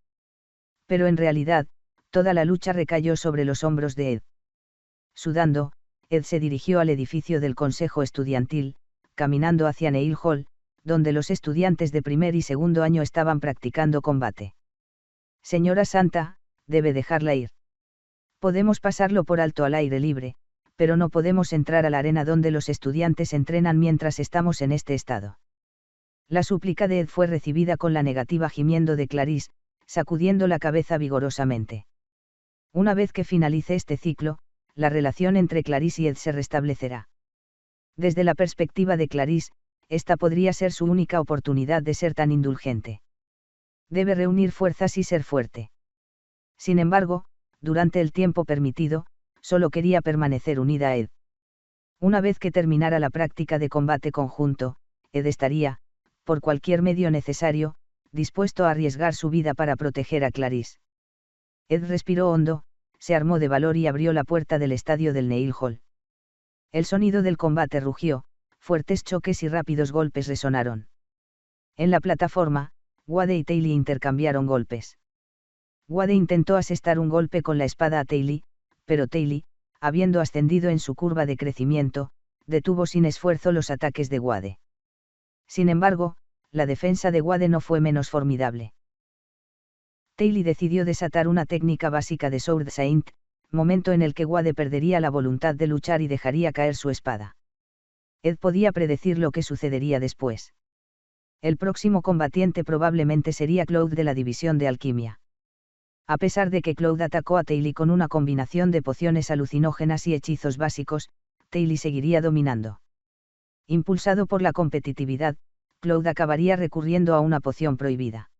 Pero en realidad, toda la lucha recayó sobre los hombros de Ed. Sudando, Ed se dirigió al edificio del consejo estudiantil, caminando hacia Neil Hall, donde los estudiantes de primer y segundo año estaban practicando combate. Señora Santa, debe dejarla ir. Podemos pasarlo por alto al aire libre, pero no podemos entrar a la arena donde los estudiantes entrenan mientras estamos en este estado. La súplica de Ed fue recibida con la negativa gimiendo de Clarisse, sacudiendo la cabeza vigorosamente. Una vez que finalice este ciclo, la relación entre Clarisse y Ed se restablecerá. Desde la perspectiva de Clarisse, esta podría ser su única oportunidad de ser tan indulgente. Debe reunir fuerzas y ser fuerte. Sin embargo, durante el tiempo permitido, solo quería permanecer unida a Ed. Una vez que terminara la práctica de combate conjunto, Ed estaría, por cualquier medio necesario, dispuesto a arriesgar su vida para proteger a Clarisse. Ed respiró hondo, se armó de valor y abrió la puerta del estadio del Neil Hall. El sonido del combate rugió, fuertes choques y rápidos golpes resonaron. En la plataforma, Wade y Taylor intercambiaron golpes. Wade intentó asestar un golpe con la espada a Taylor, pero Taylor, habiendo ascendido en su curva de crecimiento, detuvo sin esfuerzo los ataques de Wade. Sin embargo, la defensa de Wade no fue menos formidable. Taylor decidió desatar una técnica básica de Sword Saint, momento en el que Wade perdería la voluntad de luchar y dejaría caer su espada. Ed podía predecir lo que sucedería después. El próximo combatiente probablemente sería Cloud de la división de alquimia. A pesar de que Cloud atacó a Taylor con una combinación de pociones alucinógenas y hechizos básicos, Taylor seguiría dominando. Impulsado por la competitividad, Cloud acabaría recurriendo a una poción prohibida.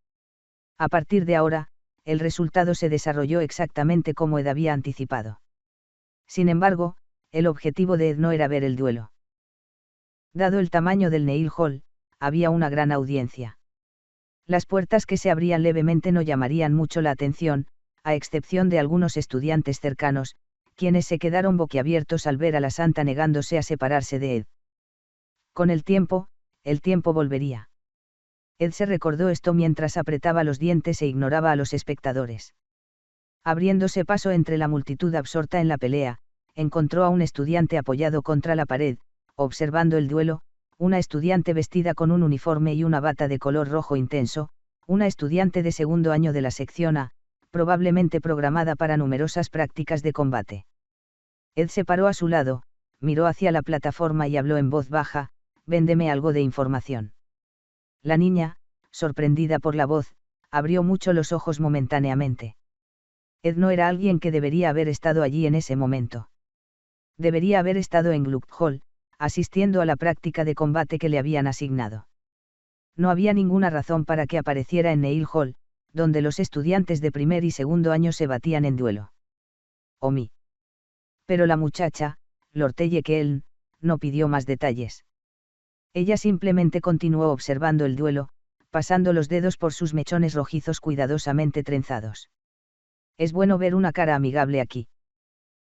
A partir de ahora, el resultado se desarrolló exactamente como Ed había anticipado. Sin embargo, el objetivo de Ed no era ver el duelo. Dado el tamaño del Neil Hall, había una gran audiencia. Las puertas que se abrían levemente no llamarían mucho la atención, a excepción de algunos estudiantes cercanos, quienes se quedaron boquiabiertos al ver a la santa negándose a separarse de Ed. Con el tiempo volvería. Ed se recordó esto mientras apretaba los dientes e ignoraba a los espectadores. Abriéndose paso entre la multitud absorta en la pelea, encontró a un estudiante apoyado contra la pared, observando el duelo, una estudiante vestida con un uniforme y una bata de color rojo intenso, una estudiante de segundo año de la sección A, probablemente programada para numerosas prácticas de combate. Ed se paró a su lado, miró hacia la plataforma y habló en voz baja: «Véndeme algo de información». La niña, sorprendida por la voz, abrió mucho los ojos momentáneamente. Ed no era alguien que debería haber estado allí en ese momento. Debería haber estado en Gluck Hall, asistiendo a la práctica de combate que le habían asignado. No había ninguna razón para que apareciera en Neil Hall, donde los estudiantes de primer y segundo año se batían en duelo. Omi. Pero la muchacha, Lortelle Keln, no pidió más detalles. Ella simplemente continuó observando el duelo, pasando los dedos por sus mechones rojizos cuidadosamente trenzados. Es bueno ver una cara amigable aquí.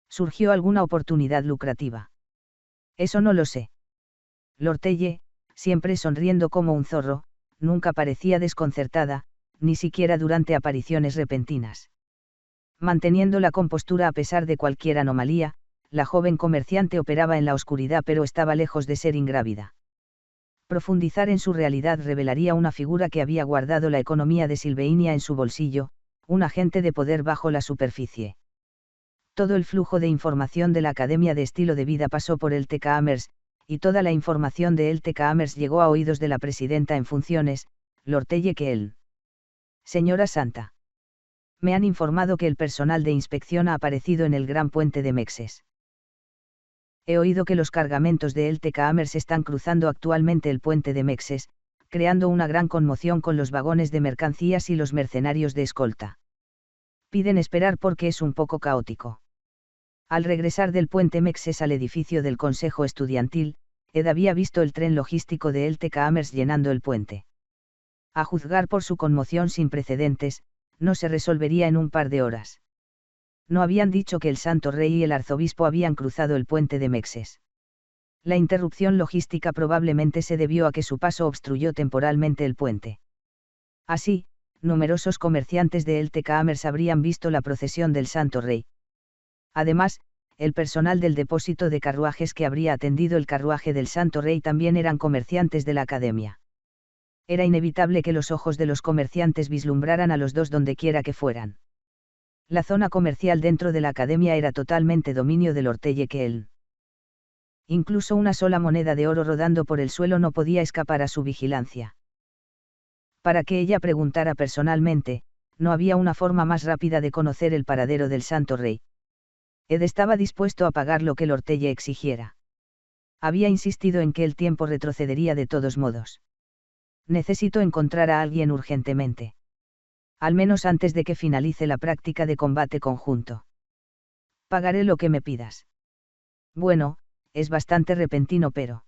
¿Surgió alguna oportunidad lucrativa? Eso no lo sé. Lortelle, siempre sonriendo como un zorro, nunca parecía desconcertada, ni siquiera durante apariciones repentinas. Manteniendo la compostura a pesar de cualquier anomalía, la joven comerciante operaba en la oscuridad pero estaba lejos de ser ingrávida. Profundizar en su realidad revelaría una figura que había guardado la economía de Silveinia en su bolsillo, un agente de poder bajo la superficie. Todo el flujo de información de la Academia de Estilo de Vida pasó por el TK Amers, y toda la información de el TK Amers llegó a oídos de la presidenta en funciones, Lortelle Keln. Señora Santa. Me han informado que el personal de inspección ha aparecido en el Gran Puente de Mexes. He oído que los cargamentos de el TK Amers están cruzando actualmente el puente de Mexes, creando una gran conmoción con los vagones de mercancías y los mercenarios de escolta. Piden esperar porque es un poco caótico. Al regresar del puente Mexes al edificio del Consejo Estudiantil, Ed había visto el tren logístico de el TK Amers llenando el puente. A juzgar por su conmoción sin precedentes, no se resolvería en un par de horas. No habían dicho que el Santo Rey y el Arzobispo habían cruzado el puente de Mexes. La interrupción logística probablemente se debió a que su paso obstruyó temporalmente el puente. Así, numerosos comerciantes de el TK Amers habrían visto la procesión del Santo Rey. Además, el personal del depósito de carruajes que habría atendido el carruaje del Santo Rey también eran comerciantes de la academia. Era inevitable que los ojos de los comerciantes vislumbraran a los dos dondequiera que fueran. La zona comercial dentro de la academia era totalmente dominio de Lortelle Keln. Incluso una sola moneda de oro rodando por el suelo no podía escapar a su vigilancia. Para que ella preguntara personalmente, no había una forma más rápida de conocer el paradero del Santo Rey. Ed estaba dispuesto a pagar lo que Lord Telle exigiera. Había insistido en que el tiempo retrocedería de todos modos. Necesito encontrar a alguien urgentemente. Al menos antes de que finalice la práctica de combate conjunto. Pagaré lo que me pidas. Bueno, es bastante repentino, pero...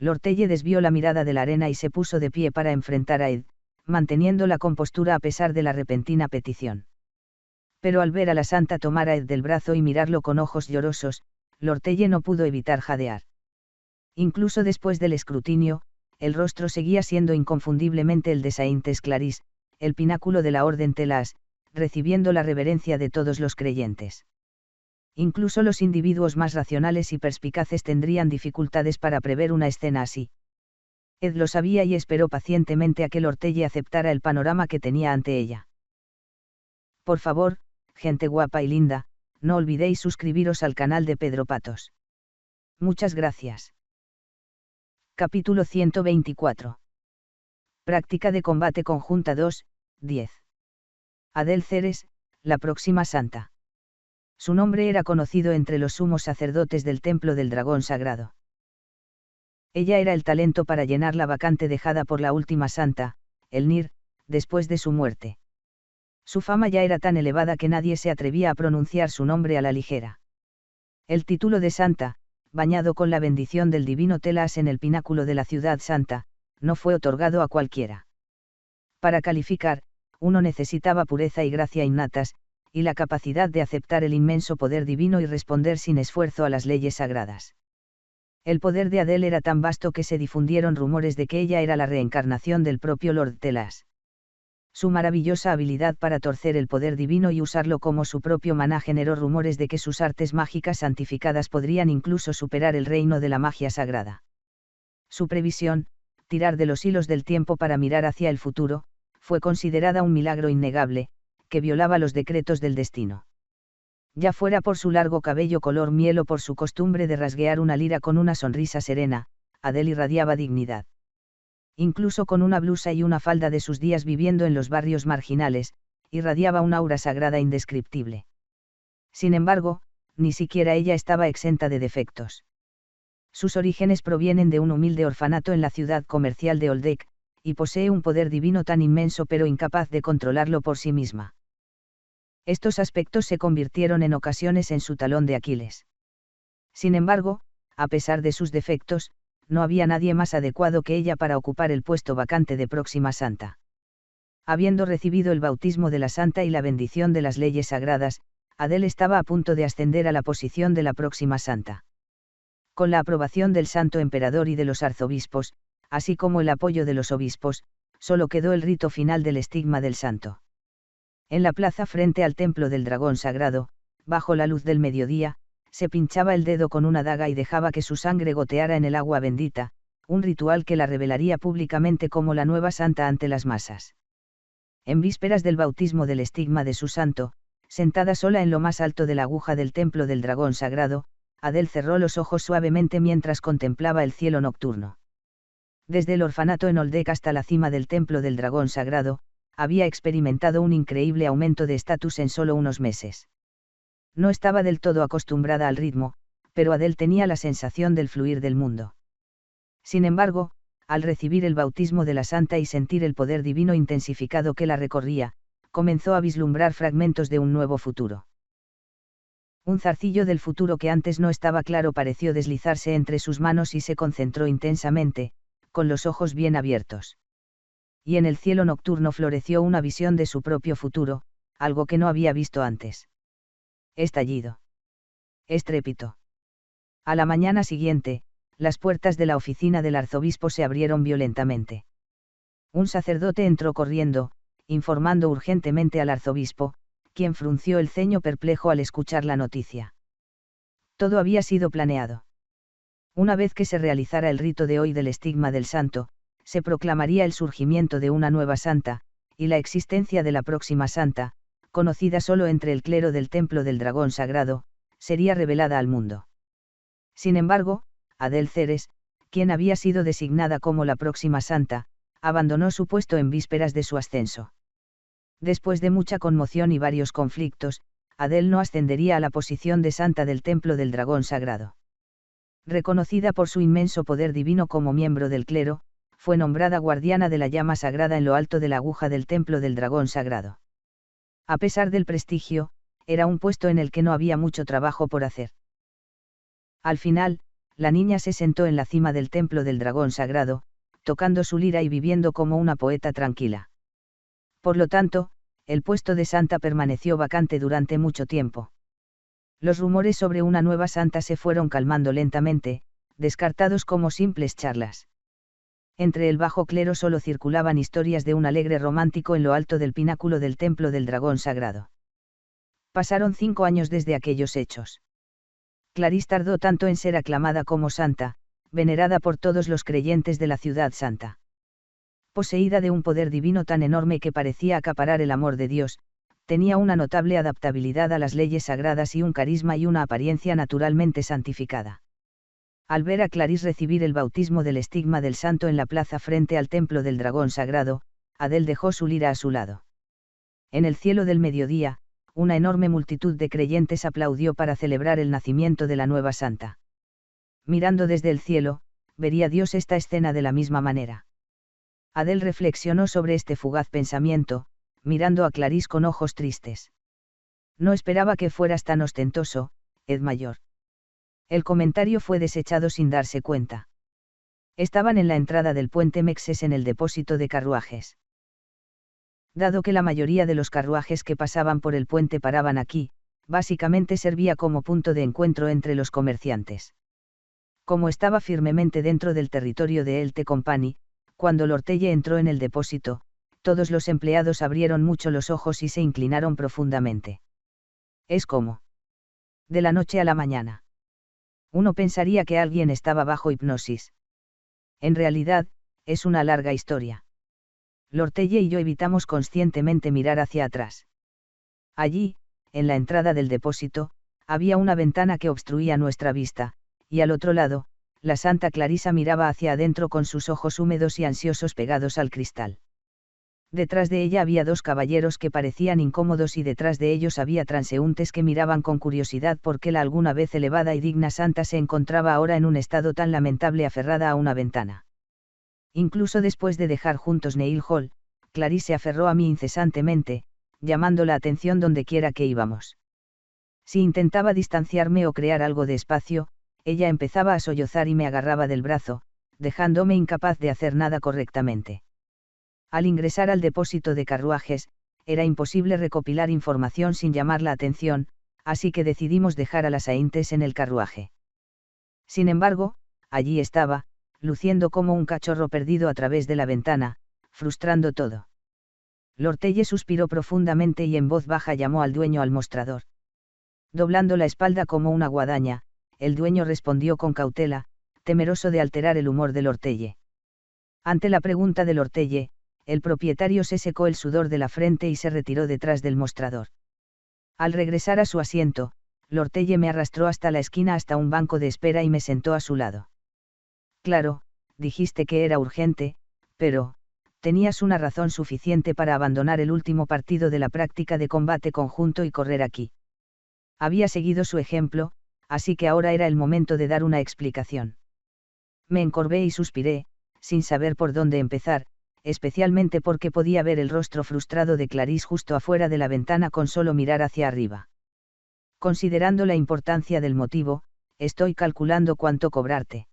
Lord Telle desvió la mirada de la arena y se puso de pie para enfrentar a Ed, manteniendo la compostura a pesar de la repentina petición. Pero al ver a la santa tomar a Ed del brazo y mirarlo con ojos llorosos, Lord Telle no pudo evitar jadear. Incluso después del escrutinio, el rostro seguía siendo inconfundiblemente el de Saintes Clarís, el pináculo de la Orden Telas, recibiendo la reverencia de todos los creyentes. Incluso los individuos más racionales y perspicaces tendrían dificultades para prever una escena así. Ed lo sabía y esperó pacientemente a que Lord Telle aceptara el panorama que tenía ante ella. Por favor, gente guapa y linda, no olvidéis suscribiros al canal de Pedro Patos. Muchas gracias. Capítulo 124. Práctica de combate conjunta 2, 10. Adel Ceres, la próxima santa. Su nombre era conocido entre los sumos sacerdotes del Templo del Dragón Sagrado. Ella era el talento para llenar la vacante dejada por la última santa, Elnir, después de su muerte. Su fama ya era tan elevada que nadie se atrevía a pronunciar su nombre a la ligera. El título de santa, bañado con la bendición del divino Telas en el pináculo de la ciudad santa, no fue otorgado a cualquiera. Para calificar, uno necesitaba pureza y gracia innatas, y la capacidad de aceptar el inmenso poder divino y responder sin esfuerzo a las leyes sagradas. El poder de Adel era tan vasto que se difundieron rumores de que ella era la reencarnación del propio Lord Telas. Su maravillosa habilidad para torcer el poder divino y usarlo como su propio maná generó rumores de que sus artes mágicas santificadas podrían incluso superar el reino de la magia sagrada. Su previsión, tirar de los hilos del tiempo para mirar hacia el futuro, fue considerada un milagro innegable, que violaba los decretos del destino. Ya fuera por su largo cabello color miel o por su costumbre de rasguear una lira con una sonrisa serena, Adel irradiaba dignidad. Incluso con una blusa y una falda de sus días viviendo en los barrios marginales, irradiaba una aura sagrada indescriptible. Sin embargo, ni siquiera ella estaba exenta de defectos. Sus orígenes provienen de un humilde orfanato en la ciudad comercial de Oldek, y posee un poder divino tan inmenso pero incapaz de controlarlo por sí misma. Estos aspectos se convirtieron en ocasiones en su talón de Aquiles. Sin embargo, a pesar de sus defectos, no había nadie más adecuado que ella para ocupar el puesto vacante de próxima santa. Habiendo recibido el bautismo de la santa y la bendición de las leyes sagradas, Adel estaba a punto de ascender a la posición de la próxima santa. Con la aprobación del santo emperador y de los arzobispos, así como el apoyo de los obispos, solo quedó el rito final del estigma del santo. En la plaza frente al templo del dragón sagrado, bajo la luz del mediodía, se pinchaba el dedo con una daga y dejaba que su sangre goteara en el agua bendita, un ritual que la revelaría públicamente como la nueva santa ante las masas. En vísperas del bautismo del estigma de su santo, sentada sola en lo más alto de la aguja del templo del dragón sagrado, Adel cerró los ojos suavemente mientras contemplaba el cielo nocturno. Desde el orfanato en Oldek hasta la cima del templo del dragón sagrado, había experimentado un increíble aumento de estatus en solo unos meses. No estaba del todo acostumbrada al ritmo, pero Adel tenía la sensación del fluir del mundo. Sin embargo, al recibir el bautismo de la santa y sentir el poder divino intensificado que la recorría, comenzó a vislumbrar fragmentos de un nuevo futuro. Un zarcillo del futuro que antes no estaba claro pareció deslizarse entre sus manos y se concentró intensamente, con los ojos bien abiertos. Y en el cielo nocturno floreció una visión de su propio futuro, algo que no había visto antes. Estallido. Estrépito. A la mañana siguiente, las puertas de la oficina del arzobispo se abrieron violentamente. Un sacerdote entró corriendo, informando urgentemente al arzobispo, quien frunció el ceño perplejo al escuchar la noticia. Todo había sido planeado. Una vez que se realizara el rito de hoy del estigma del santo, se proclamaría el surgimiento de una nueva santa, y la existencia de la próxima santa, conocida solo entre el clero del templo del dragón sagrado, sería revelada al mundo. Sin embargo, Adel Ceres, quien había sido designada como la próxima santa, abandonó su puesto en vísperas de su ascenso. Después de mucha conmoción y varios conflictos, Adele no ascendería a la posición de santa del Templo del Dragón Sagrado. Reconocida por su inmenso poder divino como miembro del clero, fue nombrada guardiana de la llama sagrada en lo alto de la aguja del Templo del Dragón Sagrado. A pesar del prestigio, era un puesto en el que no había mucho trabajo por hacer. Al final, la niña se sentó en la cima del Templo del Dragón Sagrado, tocando su lira y viviendo como una poeta tranquila. Por lo tanto, el puesto de santa permaneció vacante durante mucho tiempo. Los rumores sobre una nueva santa se fueron calmando lentamente, descartados como simples charlas. Entre el bajo clero solo circulaban historias de un alegre romántico en lo alto del pináculo del Templo del Dragón Sagrado. Pasaron 5 años desde aquellos hechos. Clarice tardó tanto en ser aclamada como santa, venerada por todos los creyentes de la ciudad santa. Poseída de un poder divino tan enorme que parecía acaparar el amor de Dios, tenía una notable adaptabilidad a las leyes sagradas y un carisma y una apariencia naturalmente santificada. Al ver a Clarice recibir el bautismo del estigma del santo en la plaza frente al Templo del Dragón Sagrado, Adele dejó su lira a su lado. En el cielo del mediodía, una enorme multitud de creyentes aplaudió para celebrar el nacimiento de la nueva santa. Mirando desde el cielo, vería Dios esta escena de la misma manera. Adele reflexionó sobre este fugaz pensamiento, mirando a Clarice con ojos tristes. No esperaba que fueras tan ostentoso, Ed mayor. El comentario fue desechado sin darse cuenta. Estaban en la entrada del puente Mexes en el depósito de carruajes. Dado que la mayoría de los carruajes que pasaban por el puente paraban aquí, básicamente servía como punto de encuentro entre los comerciantes. Como estaba firmemente dentro del territorio de Elte Company, cuando Lortelle entró en el depósito, todos los empleados abrieron mucho los ojos y se inclinaron profundamente. Es como de la noche a la mañana. Uno pensaría que alguien estaba bajo hipnosis. En realidad, es una larga historia. Lortelle y yo evitamos conscientemente mirar hacia atrás. Allí, en la entrada del depósito, había una ventana que obstruía nuestra vista, y al otro lado, la Santa Clarisa miraba hacia adentro con sus ojos húmedos y ansiosos pegados al cristal. Detrás de ella había 2 caballeros que parecían incómodos y detrás de ellos había transeúntes que miraban con curiosidad por qué la alguna vez elevada y digna santa se encontraba ahora en un estado tan lamentable aferrada a una ventana. Incluso después de dejar juntos Neil Hall, Clarice se aferró a mí incesantemente, llamando la atención donde quiera que íbamos. Si intentaba distanciarme o crear algo de espacio, ella empezaba a sollozar y me agarraba del brazo, dejándome incapaz de hacer nada correctamente. Al ingresar al depósito de carruajes, era imposible recopilar información sin llamar la atención, así que decidimos dejar a las Aintes en el carruaje. Sin embargo, allí estaba, luciendo como un cachorro perdido a través de la ventana, frustrando todo. Lortelle suspiró profundamente y en voz baja llamó al dueño al mostrador. Doblando la espalda como una guadaña, el dueño respondió con cautela, temeroso de alterar el humor de Lortelle. Ante la pregunta de Lortelle, el propietario se secó el sudor de la frente y se retiró detrás del mostrador. Al regresar a su asiento, Lortelle me arrastró hasta la esquina hasta un banco de espera y me sentó a su lado. Claro, dijiste que era urgente, pero, tenías una razón suficiente para abandonar el último partido de la práctica de combate conjunto y correr aquí. Había seguido su ejemplo, así que ahora era el momento de dar una explicación. Me encorvé y suspiré, sin saber por dónde empezar, especialmente porque podía ver el rostro frustrado de Clarice justo afuera de la ventana con solo mirar hacia arriba. Considerando la importancia del motivo, estoy calculando cuánto cobrarte.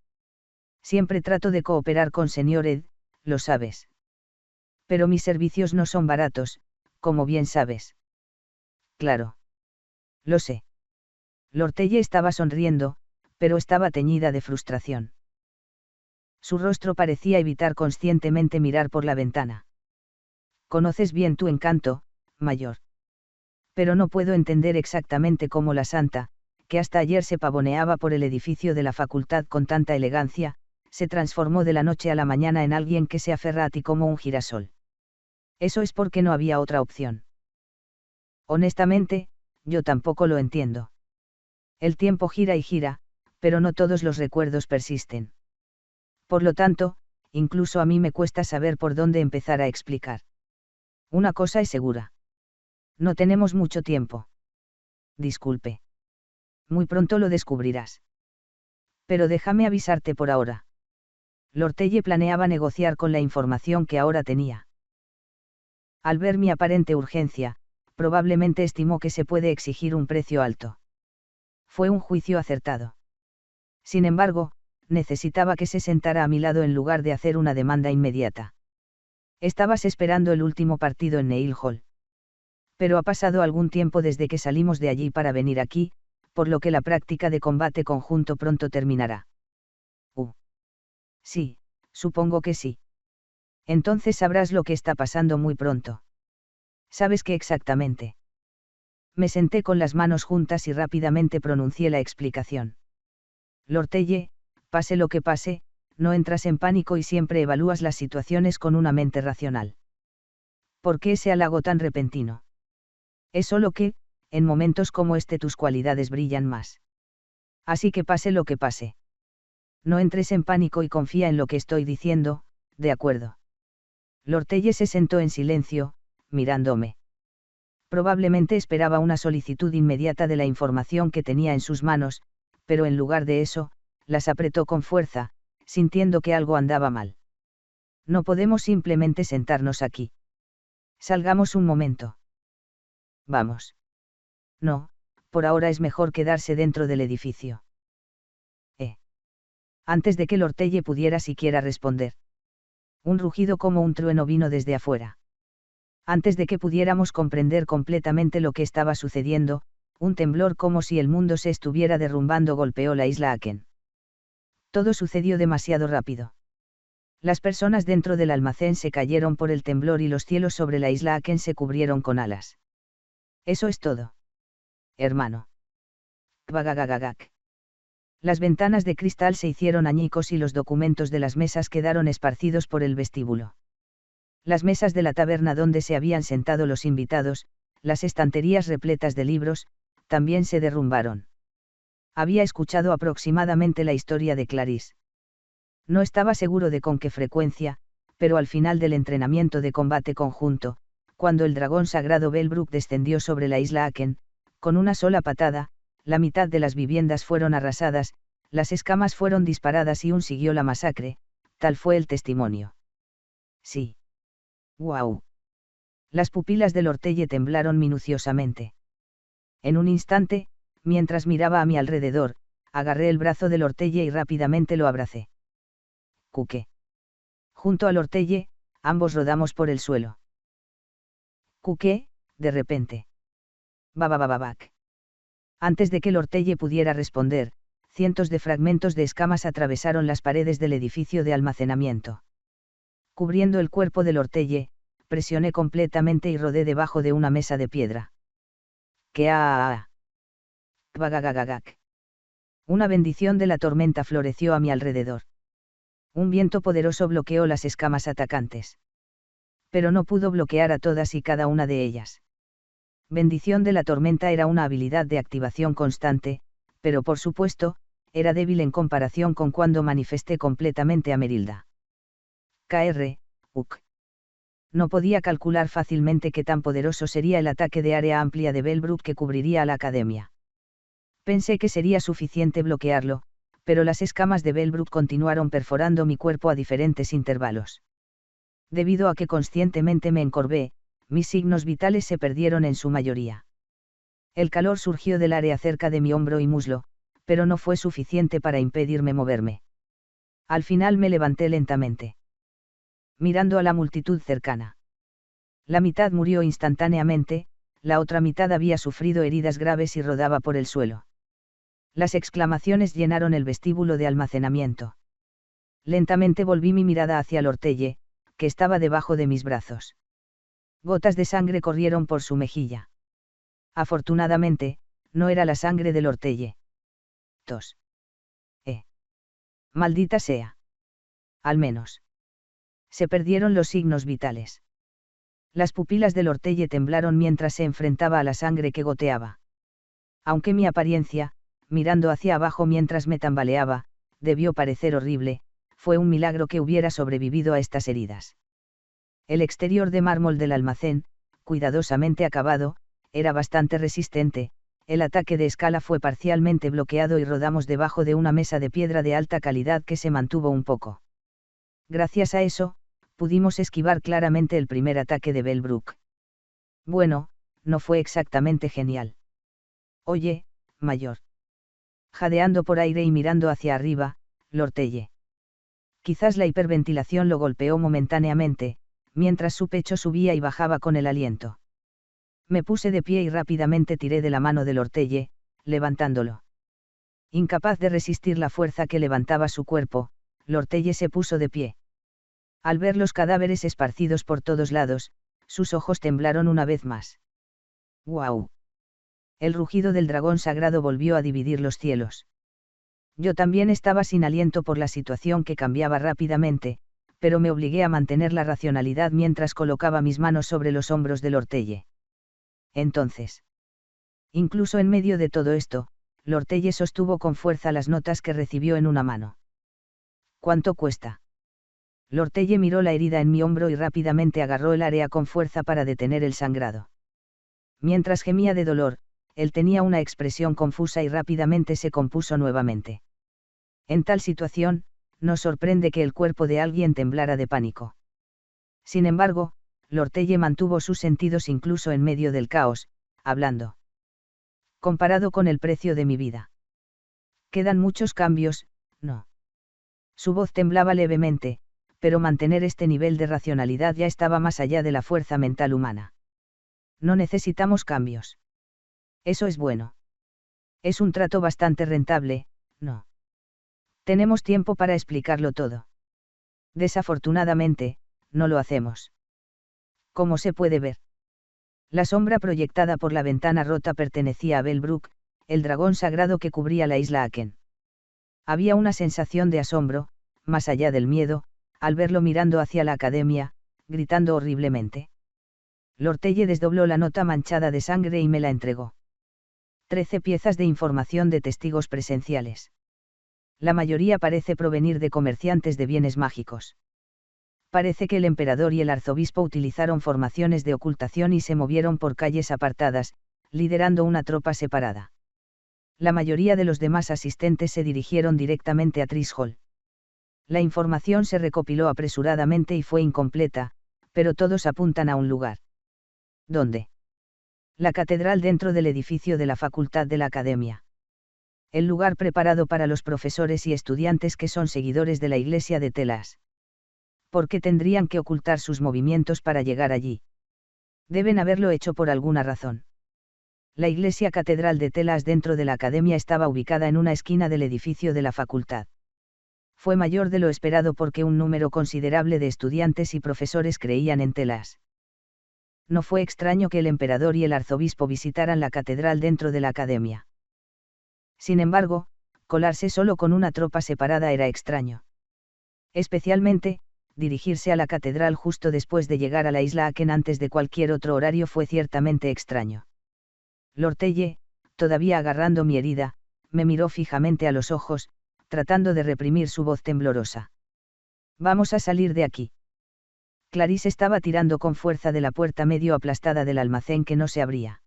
Siempre trato de cooperar con Sr. Ed, lo sabes. Pero mis servicios no son baratos, como bien sabes. Claro. Lo sé. Lortelle estaba sonriendo, pero estaba teñida de frustración. Su rostro parecía evitar conscientemente mirar por la ventana. Conoces bien tu encanto, mayor. Pero no puedo entender exactamente cómo la santa, que hasta ayer se pavoneaba por el edificio de la facultad con tanta elegancia, se transformó de la noche a la mañana en alguien que se aferra a ti como un girasol. Eso es porque no había otra opción. Honestamente, yo tampoco lo entiendo. El tiempo gira y gira, pero no todos los recuerdos persisten. Por lo tanto, incluso a mí me cuesta saber por dónde empezar a explicar. Una cosa es segura. No tenemos mucho tiempo. Disculpe. Muy pronto lo descubrirás. Pero déjame avisarte por ahora. Lord Telle planeaba negociar con la información que ahora tenía. Al ver mi aparente urgencia, probablemente estimó que se puede exigir un precio alto. Fue un juicio acertado. Sin embargo, necesitaba que se sentara a mi lado en lugar de hacer una demanda inmediata. Estabas esperando el último partido en Neil Hall. Pero ha pasado algún tiempo desde que salimos de allí para venir aquí, por lo que la práctica de combate conjunto pronto terminará. Sí, supongo que sí. Entonces sabrás lo que está pasando muy pronto. ¿Sabes qué exactamente? Me senté con las manos juntas y rápidamente pronuncié la explicación. Lord Telle, pase lo que pase, no entras en pánico y siempre evalúas las situaciones con una mente racional. ¿Por qué ese halago tan repentino? Es solo que, en momentos como este tus cualidades brillan más. Así que pase lo que pase. No entres en pánico y confía en lo que estoy diciendo, ¿de acuerdo? Lord Telle se sentó en silencio, mirándome. Probablemente esperaba una solicitud inmediata de la información que tenía en sus manos, pero en lugar de eso, las apretó con fuerza, sintiendo que algo andaba mal. No podemos simplemente sentarnos aquí. Salgamos un momento. Vamos. No, por ahora es mejor quedarse dentro del edificio. Antes de que Lord Telle pudiera siquiera responder. Un rugido como un trueno vino desde afuera. Antes de que pudiéramos comprender completamente lo que estaba sucediendo, un temblor como si el mundo se estuviera derrumbando golpeó la isla Aken. Todo sucedió demasiado rápido. Las personas dentro del almacén se cayeron por el temblor y los cielos sobre la isla Aken se cubrieron con alas. Eso es todo. Hermano. Bagagagagak. Las ventanas de cristal se hicieron añicos y los documentos de las mesas quedaron esparcidos por el vestíbulo. Las mesas de la taberna donde se habían sentado los invitados, las estanterías repletas de libros, también se derrumbaron. Había escuchado aproximadamente la historia de Clarice. No estaba seguro de con qué frecuencia, pero al final del entrenamiento de combate conjunto, cuando el dragón sagrado Belbrook descendió sobre la isla Aken, con una sola patada, la mitad de las viviendas fueron arrasadas, las escamas fueron disparadas y siguió la masacre, tal fue el testimonio. Sí. ¡Guau! Las pupilas de Lord Telle temblaron minuciosamente. En un instante, mientras miraba a mi alrededor, agarré el brazo de Lord Telle y rápidamente lo abracé. Cuque. Junto a Lord Telle, ambos rodamos por el suelo. Cuque, de repente. Bababababac. Antes de que Lord Telle pudiera responder, cientos de fragmentos de escamas atravesaron las paredes del edificio de almacenamiento. Cubriendo el cuerpo de Lord Telle, presioné completamente y rodé debajo de una mesa de piedra. ¡Keaa! Bagagagagak. Una bendición de la tormenta floreció a mi alrededor. Un viento poderoso bloqueó las escamas atacantes. Pero no pudo bloquear a todas y cada una de ellas. Bendición de la tormenta era una habilidad de activación constante, pero por supuesto, era débil en comparación con cuando manifesté completamente a Merilda. Uk. No podía calcular fácilmente qué tan poderoso sería el ataque de área amplia de Belbrook que cubriría a la academia. Pensé que sería suficiente bloquearlo, pero las escamas de Belbrook continuaron perforando mi cuerpo a diferentes intervalos. Debido a que conscientemente me encorvé, mis signos vitales se perdieron en su mayoría. El calor surgió del área cerca de mi hombro y muslo, pero no fue suficiente para impedirme moverme. Al final me levanté lentamente, mirando a la multitud cercana. La mitad murió instantáneamente, la otra mitad había sufrido heridas graves y rodaba por el suelo. Las exclamaciones llenaron el vestíbulo de almacenamiento. Lentamente volví mi mirada hacia Lord Telle, que estaba debajo de mis brazos. Gotas de sangre corrieron por su mejilla. Afortunadamente, no era la sangre de Lord Telle. Tos. Maldita sea. Al menos. Se perdieron los signos vitales. Las pupilas de Lord Telle temblaron mientras se enfrentaba a la sangre que goteaba. Aunque mi apariencia, mirando hacia abajo mientras me tambaleaba, debió parecer horrible, fue un milagro que hubiera sobrevivido a estas heridas. El exterior de mármol del almacén, cuidadosamente acabado, era bastante resistente. El ataque de escala fue parcialmente bloqueado y rodamos debajo de una mesa de piedra de alta calidad que se mantuvo un poco. Gracias a eso, pudimos esquivar claramente el primer ataque de Belbrook. Bueno, no fue exactamente genial. Oye, mayor. Jadeando por aire y mirando hacia arriba, Lortelle. Quizás la hiperventilación lo golpeó momentáneamente, mientras su pecho subía y bajaba con el aliento. Me puse de pie y rápidamente tiré de la mano de Lortelle, levantándolo. Incapaz de resistir la fuerza que levantaba su cuerpo, Lortelle se puso de pie. Al ver los cadáveres esparcidos por todos lados, sus ojos temblaron una vez más. ¡Guau! El rugido del dragón sagrado volvió a dividir los cielos. Yo también estaba sin aliento por la situación que cambiaba rápidamente, pero me obligué a mantener la racionalidad mientras colocaba mis manos sobre los hombros de Lortelle. Entonces. Incluso en medio de todo esto, Lortelle sostuvo con fuerza las notas que recibió en una mano. ¿Cuánto cuesta? Lortelle miró la herida en mi hombro y rápidamente agarró el área con fuerza para detener el sangrado. Mientras gemía de dolor, él tenía una expresión confusa y rápidamente se compuso nuevamente. En tal situación, no sorprende que el cuerpo de alguien temblara de pánico. Sin embargo, Lortelle mantuvo sus sentidos incluso en medio del caos, hablando. Comparado con el precio de mi vida. Quedan muchos cambios, ¿no? Su voz temblaba levemente, pero mantener este nivel de racionalidad ya estaba más allá de la fuerza mental humana. No necesitamos cambios. Eso es bueno. Es un trato bastante rentable, ¿no? Tenemos tiempo para explicarlo todo. Desafortunadamente, no lo hacemos. ¿Cómo se puede ver? La sombra proyectada por la ventana rota pertenecía a Belbrook, el dragón sagrado que cubría la isla Aken. Había una sensación de asombro, más allá del miedo, al verlo mirando hacia la academia, gritando horriblemente. Lortelle desdobló la nota manchada de sangre y me la entregó. 13 piezas de información de testigos presenciales. La mayoría parece provenir de comerciantes de bienes mágicos. Parece que el emperador y el arzobispo utilizaron formaciones de ocultación y se movieron por calles apartadas, liderando una tropa separada. La mayoría de los demás asistentes se dirigieron directamente a Trishol. La información se recopiló apresuradamente y fue incompleta, pero todos apuntan a un lugar. ¿Dónde? La catedral dentro del edificio de la facultad de la academia. El lugar preparado para los profesores y estudiantes que son seguidores de la iglesia de Telas. ¿Por qué tendrían que ocultar sus movimientos para llegar allí? Deben haberlo hecho por alguna razón. La iglesia catedral de Telas dentro de la academia estaba ubicada en una esquina del edificio de la facultad. Fue mayor de lo esperado porque un número considerable de estudiantes y profesores creían en Telas. No fue extraño que el emperador y el arzobispo visitaran la catedral dentro de la academia. Sin embargo, colarse solo con una tropa separada era extraño. Especialmente, dirigirse a la catedral justo después de llegar a la isla Aken antes de cualquier otro horario fue ciertamente extraño. Lortelle, todavía agarrando mi herida, me miró fijamente a los ojos, tratando de reprimir su voz temblorosa. Vamos a salir de aquí. Clarice estaba tirando con fuerza de la puerta medio aplastada del almacén que no se abría.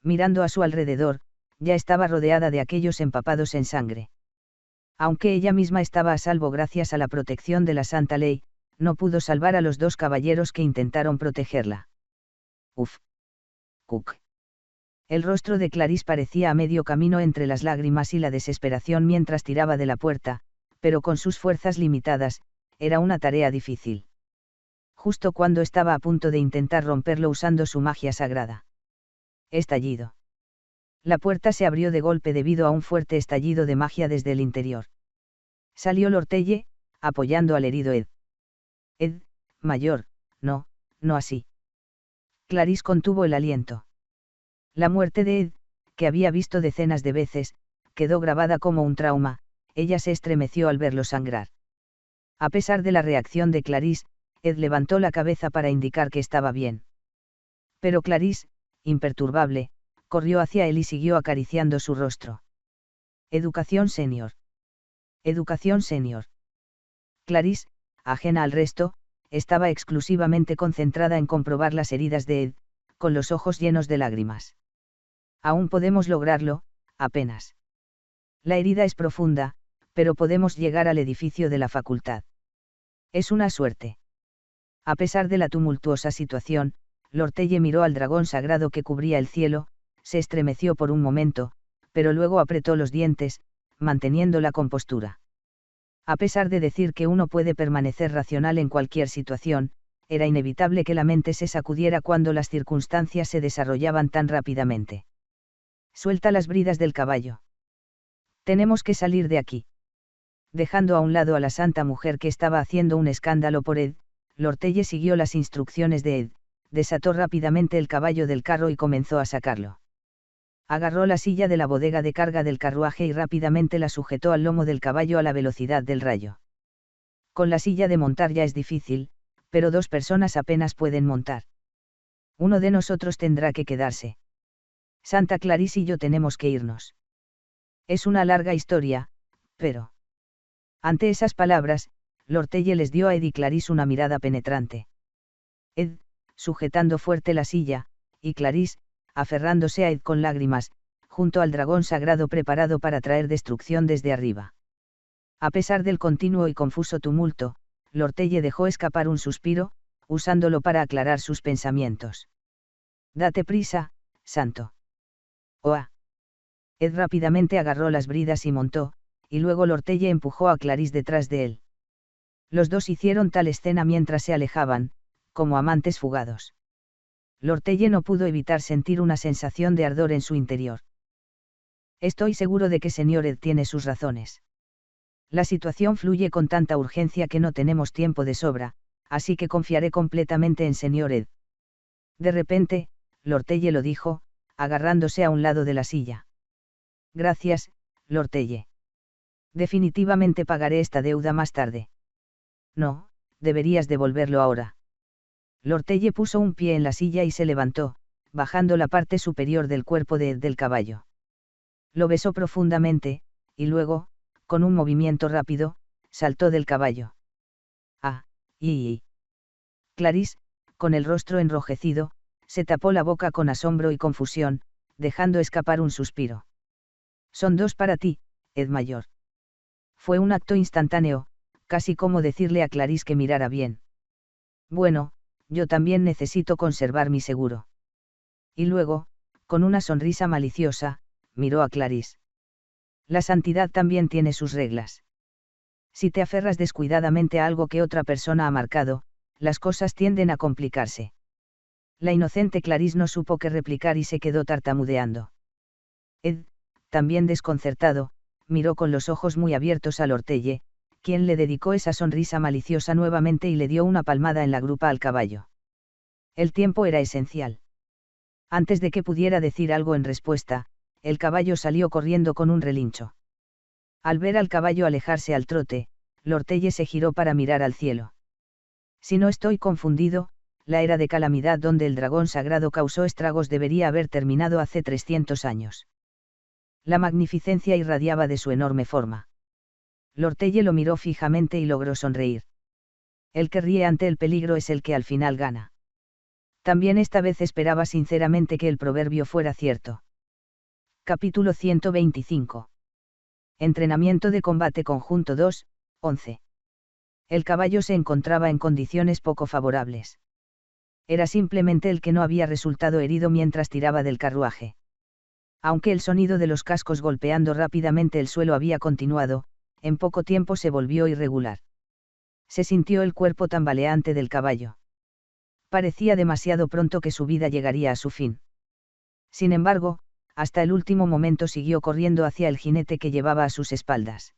Mirando a su alrededor, ya estaba rodeada de aquellos empapados en sangre. Aunque ella misma estaba a salvo gracias a la protección de la Santa Ley, no pudo salvar a los dos caballeros que intentaron protegerla. Uf. Cook. El rostro de Clarice parecía a medio camino entre las lágrimas y la desesperación mientras tiraba de la puerta, pero con sus fuerzas limitadas, era una tarea difícil. Justo cuando estaba a punto de intentar romperlo usando su magia sagrada. Estallido. La puerta se abrió de golpe debido a un fuerte estallido de magia desde el interior. Salió Lortelle, apoyando al herido Ed. Ed, mayor, no así. Clarice contuvo el aliento. La muerte de Ed, que había visto decenas de veces, quedó grabada como un trauma, ella se estremeció al verlo sangrar. A pesar de la reacción de Clarice, Ed levantó la cabeza para indicar que estaba bien. Pero Clarice, imperturbable, corrió hacia él y siguió acariciando su rostro. Educación senior. Educación senior. Clarisse, ajena al resto, estaba exclusivamente concentrada en comprobar las heridas de Ed, con los ojos llenos de lágrimas. Aún podemos lograrlo, apenas. La herida es profunda, pero podemos llegar al edificio de la facultad. Es una suerte. A pesar de la tumultuosa situación, Lortelle miró al dragón sagrado que cubría el cielo, se estremeció por un momento, pero luego apretó los dientes, manteniendo la compostura. A pesar de decir que uno puede permanecer racional en cualquier situación, era inevitable que la mente se sacudiera cuando las circunstancias se desarrollaban tan rápidamente. Suelta las bridas del caballo. Tenemos que salir de aquí. Dejando a un lado a la santa mujer que estaba haciendo un escándalo por Ed, Lortelle siguió las instrucciones de Ed, desató rápidamente el caballo del carro y comenzó a sacarlo. Agarró la silla de la bodega de carga del carruaje y rápidamente la sujetó al lomo del caballo a la velocidad del rayo. Con la silla de montar ya es difícil, pero 2 personas apenas pueden montar. Uno de nosotros tendrá que quedarse. Santa Clarisse y yo tenemos que irnos. Es una larga historia, pero... Ante esas palabras, Lortelle les dio a Ed y Clarisse una mirada penetrante. Ed, sujetando fuerte la silla, y Clarisse, aferrándose a Ed con lágrimas, junto al dragón sagrado preparado para traer destrucción desde arriba. A pesar del continuo y confuso tumulto, Lortelle dejó escapar un suspiro, usándolo para aclarar sus pensamientos. Date prisa, santo. Oa. Ed rápidamente agarró las bridas y montó, y luego Lortelle empujó a Clarisse detrás de él. Los dos hicieron tal escena mientras se alejaban, como amantes fugados. Lortelle no pudo evitar sentir una sensación de ardor en su interior. Estoy seguro de que señor Ed tiene sus razones. La situación fluye con tanta urgencia que no tenemos tiempo de sobra, así que confiaré completamente en señor Ed. De repente, Lortelle lo dijo, agarrándose a un lado de la silla. Gracias, Lortelle. Definitivamente pagaré esta deuda más tarde. No, deberías devolverlo ahora. Lortelle puso un pie en la silla y se levantó, bajando la parte superior del cuerpo de Ed del caballo. Lo besó profundamente, y luego, con un movimiento rápido, saltó del caballo. Ah, y. Clarisse, con el rostro enrojecido, se tapó la boca con asombro y confusión, dejando escapar un suspiro. Son 2 para ti, Ed mayor. Fue un acto instantáneo, casi como decirle a Clarisse que mirara bien. Bueno, yo también necesito conservar mi seguro. Y luego, con una sonrisa maliciosa, miró a Clarisse. La santidad también tiene sus reglas. Si te aferras descuidadamente a algo que otra persona ha marcado, las cosas tienden a complicarse. La inocente Clarisse no supo qué replicar y se quedó tartamudeando. Ed, también desconcertado, miró con los ojos muy abiertos a Lortelle, quien le dedicó esa sonrisa maliciosa nuevamente y le dio una palmada en la grupa al caballo. El tiempo era esencial. Antes de que pudiera decir algo en respuesta, el caballo salió corriendo con un relincho. Al ver al caballo alejarse al trote, Lortelle se giró para mirar al cielo. Si no estoy confundido, la era de calamidad donde el dragón sagrado causó estragos debería haber terminado hace 300 años. La magnificencia irradiaba de su enorme forma. Lortelle lo miró fijamente y logró sonreír. El que ríe ante el peligro es el que al final gana. También esta vez esperaba sinceramente que el proverbio fuera cierto. Capítulo 125. Entrenamiento de combate conjunto 2, 11. El caballo se encontraba en condiciones poco favorables. Era simplemente el que no había resultado herido mientras tiraba del carruaje. Aunque el sonido de los cascos golpeando rápidamente el suelo había continuado, en poco tiempo se volvió irregular. Se sintió el cuerpo tambaleante del caballo. Parecía demasiado pronto que su vida llegaría a su fin. Sin embargo, hasta el último momento siguió corriendo hacia el jinete que llevaba a sus espaldas.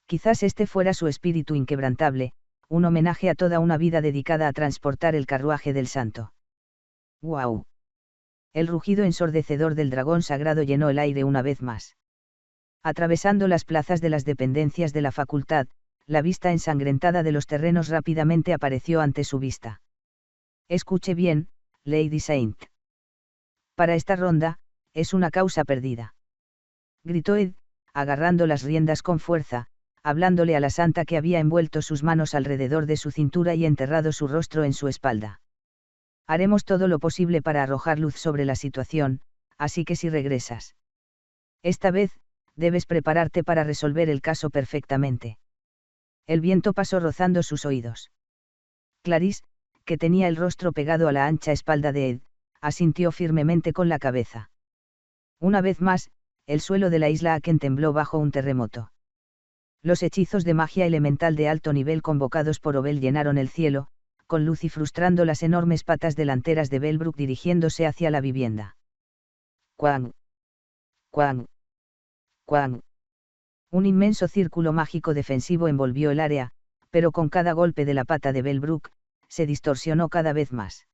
Quizás este fuera su espíritu inquebrantable, un homenaje a toda una vida dedicada a transportar el carruaje del santo. ¡Guau! El rugido ensordecedor del dragón sagrado llenó el aire una vez más. Atravesando las plazas de las dependencias de la facultad, la vista ensangrentada de los terrenos rápidamente apareció ante su vista. Escuche bien, Lady Saint. Para esta ronda, es una causa perdida. Gritó Ed, agarrando las riendas con fuerza, hablándole a la santa que había envuelto sus manos alrededor de su cintura y enterrado su rostro en su espalda. Haremos todo lo posible para arrojar luz sobre la situación, así que si regresas esta vez, debes prepararte para resolver el caso perfectamente. El viento pasó rozando sus oídos. Clarisse, que tenía el rostro pegado a la ancha espalda de Ed, asintió firmemente con la cabeza. Una vez más, el suelo de la isla Aken tembló bajo un terremoto. Los hechizos de magia elemental de alto nivel convocados por Obel llenaron el cielo, con Lucy frustrando las enormes patas delanteras de Belbrook dirigiéndose hacia la vivienda. ¡Cuang! ¡Cuang! ¡Cuang! Un inmenso círculo mágico defensivo envolvió el área, pero con cada golpe de la pata de Belbrook, se distorsionó cada vez más.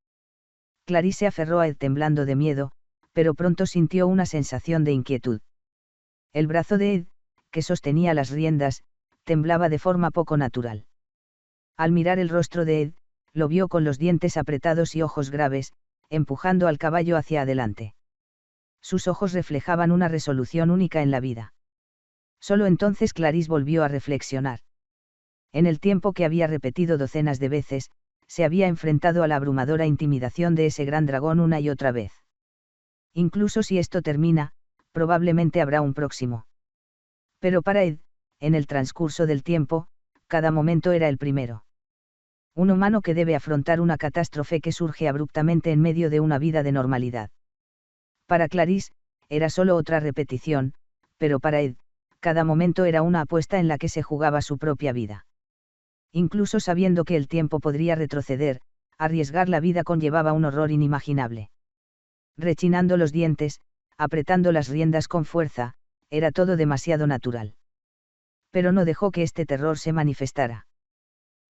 Clarisse se aferró a Ed temblando de miedo, pero pronto sintió una sensación de inquietud. El brazo de Ed, que sostenía las riendas, temblaba de forma poco natural. Al mirar el rostro de Ed, lo vio con los dientes apretados y ojos graves, empujando al caballo hacia adelante. Sus ojos reflejaban una resolución única en la vida. Solo entonces Clarisse volvió a reflexionar. En el tiempo que había repetido docenas de veces, se había enfrentado a la abrumadora intimidación de ese gran dragón una y otra vez. Incluso si esto termina, probablemente habrá un próximo. Pero para Ed, en el transcurso del tiempo, cada momento era el primero. Un humano que debe afrontar una catástrofe que surge abruptamente en medio de una vida de normalidad. Para Clarisse, era solo otra repetición, pero para Ed, cada momento era una apuesta en la que se jugaba su propia vida. Incluso sabiendo que el tiempo podría retroceder, arriesgar la vida conllevaba un horror inimaginable. Rechinando los dientes, apretando las riendas con fuerza, era todo demasiado natural. Pero no dejó que este terror se manifestara.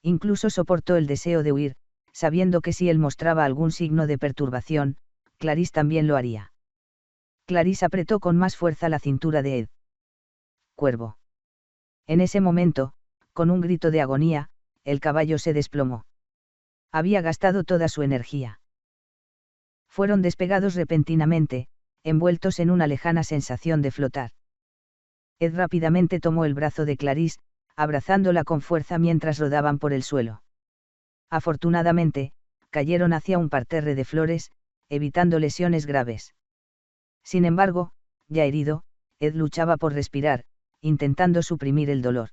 Incluso soportó el deseo de huir, sabiendo que si él mostraba algún signo de perturbación, Clarisse también lo haría. Clarisse apretó con más fuerza la cintura de Ed. Cuervo. En ese momento, con un grito de agonía, el caballo se desplomó. Había gastado toda su energía. Fueron despegados repentinamente, envueltos en una lejana sensación de flotar. Ed rápidamente tomó el brazo de Clarisse, abrazándola con fuerza mientras rodaban por el suelo. Afortunadamente, cayeron hacia un parterre de flores, evitando lesiones graves. Sin embargo, ya herido, Ed luchaba por respirar, intentando suprimir el dolor.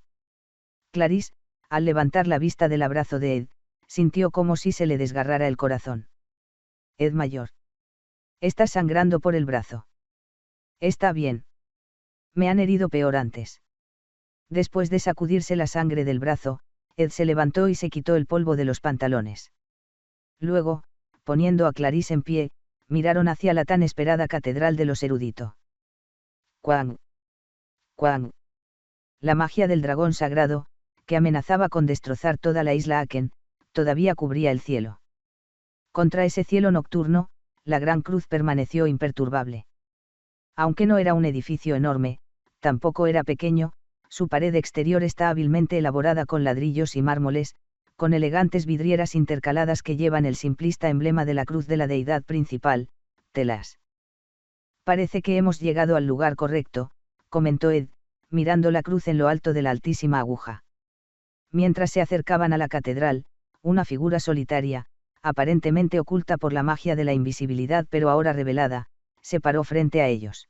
Clarisse, al levantar la vista del abrazo de Ed, sintió como si se le desgarrara el corazón. Ed mayor. Está sangrando por el brazo. Está bien. Me han herido peor antes. Después de sacudirse la sangre del brazo, Ed se levantó y se quitó el polvo de los pantalones. Luego, poniendo a Clarisse en pie, miraron hacia la tan esperada catedral de los eruditos. ¡Cuang! ¡Cuang! La magia del dragón sagrado, que amenazaba con destrozar toda la isla Aken, todavía cubría el cielo. Contra ese cielo nocturno, la gran cruz permaneció imperturbable. Aunque no era un edificio enorme, tampoco era pequeño, su pared exterior está hábilmente elaborada con ladrillos y mármoles, con elegantes vidrieras intercaladas que llevan el simplista emblema de la cruz de la deidad principal, Telas. Parece que hemos llegado al lugar correcto, comentó Ed, mirando la cruz en lo alto de la altísima aguja. Mientras se acercaban a la catedral, una figura solitaria, aparentemente oculta por la magia de la invisibilidad pero ahora revelada, se paró frente a ellos.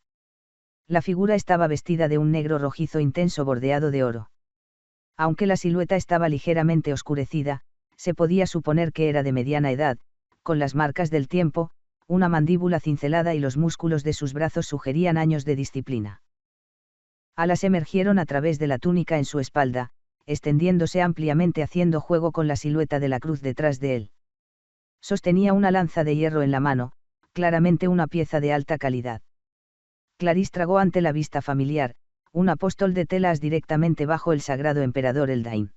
La figura estaba vestida de un negro rojizo intenso bordeado de oro. Aunque la silueta estaba ligeramente oscurecida, se podía suponer que era de mediana edad, con las marcas del tiempo, una mandíbula cincelada y los músculos de sus brazos sugerían años de disciplina. Alas emergieron a través de la túnica en su espalda, extendiéndose ampliamente haciendo juego con la silueta de la cruz detrás de él. Sostenía una lanza de hierro en la mano, claramente una pieza de alta calidad. Clarisse tragó ante la vista familiar, un apóstol de telas directamente bajo el sagrado emperador Eldain.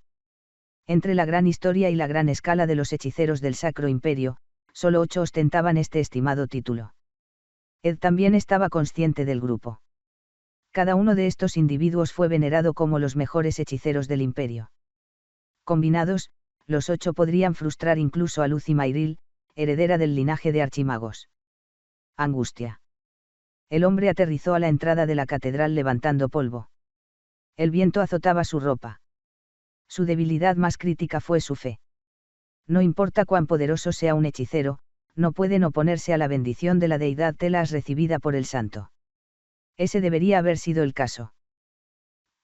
Entre la gran historia y la gran escala de los hechiceros del Sacro Imperio, solo 8 ostentaban este estimado título. Ed también estaba consciente del grupo. Cada uno de estos individuos fue venerado como los mejores hechiceros del imperio. Combinados, los 8 podrían frustrar incluso a Lucy Mayril, heredera del linaje de archimagos. Angustia. El hombre aterrizó a la entrada de la catedral levantando polvo. El viento azotaba su ropa. Su debilidad más crítica fue su fe. No importa cuán poderoso sea un hechicero, no pueden oponerse a la bendición de la deidad Telas recibida por el santo. Ese debería haber sido el caso.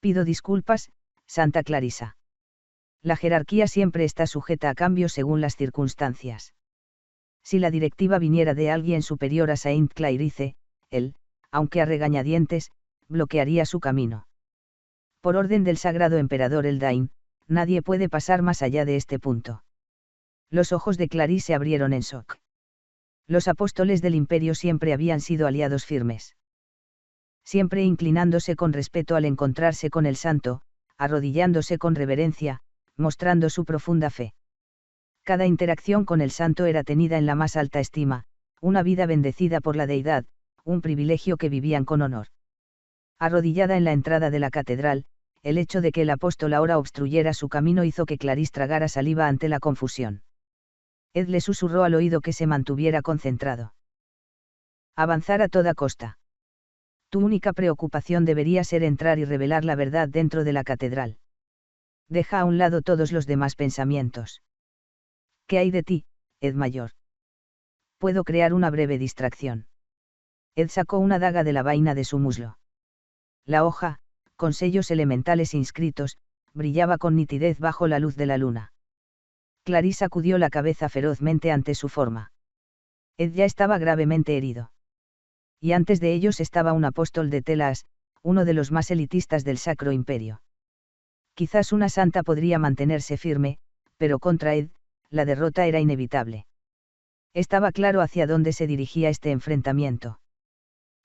Pido disculpas, Santa Clarisa. La jerarquía siempre está sujeta a cambios según las circunstancias. Si la directiva viniera de alguien superior a Saint Clairice, él, aunque a regañadientes, bloquearía su camino. Por orden del sagrado emperador Eldain, nadie puede pasar más allá de este punto. Los ojos de Clarice se abrieron en shock. Los apóstoles del imperio siempre habían sido aliados firmes. Siempre inclinándose con respeto al encontrarse con el santo, arrodillándose con reverencia, mostrando su profunda fe. Cada interacción con el santo era tenida en la más alta estima, una vida bendecida por la deidad, un privilegio que vivían con honor. Arrodillada en la entrada de la catedral, el hecho de que el apóstol ahora obstruyera su camino hizo que Clarice tragara saliva ante la confusión. Ed le susurró al oído que se mantuviera concentrado. Avanzar a toda costa. Tu única preocupación debería ser entrar y revelar la verdad dentro de la catedral. Deja a un lado todos los demás pensamientos. ¿Qué hay de ti, Ed mayor? Puedo crear una breve distracción. Ed sacó una daga de la vaina de su muslo. La hoja, con sellos elementales inscritos, brillaba con nitidez bajo la luz de la luna. Clarice sacudió la cabeza ferozmente ante su forma. Ed ya estaba gravemente herido. Y antes de ellos estaba un apóstol de Telas, uno de los más elitistas del Sacro Imperio. Quizás una santa podría mantenerse firme, pero contra Ed, la derrota era inevitable. Estaba claro hacia dónde se dirigía este enfrentamiento.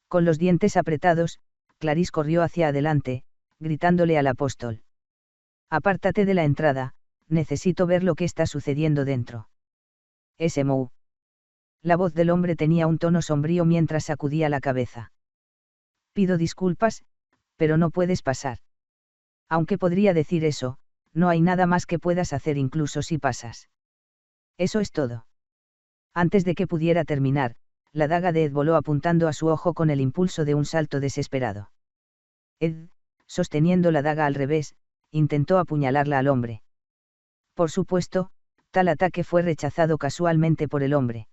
Con los dientes apretados, Clarice corrió hacia adelante, gritándole al apóstol. Apártate de la entrada, necesito ver lo que está sucediendo dentro. SMU. La voz del hombre tenía un tono sombrío mientras sacudía la cabeza. Pido disculpas, pero no puedes pasar. Aunque podría decir eso, no hay nada más que puedas hacer incluso si pasas. Eso es todo. Antes de que pudiera terminar, la daga de Ed voló apuntando a su ojo con el impulso de un salto desesperado. Ed, sosteniendo la daga al revés, intentó apuñalarla al hombre. Por supuesto, tal ataque fue rechazado casualmente por el hombre.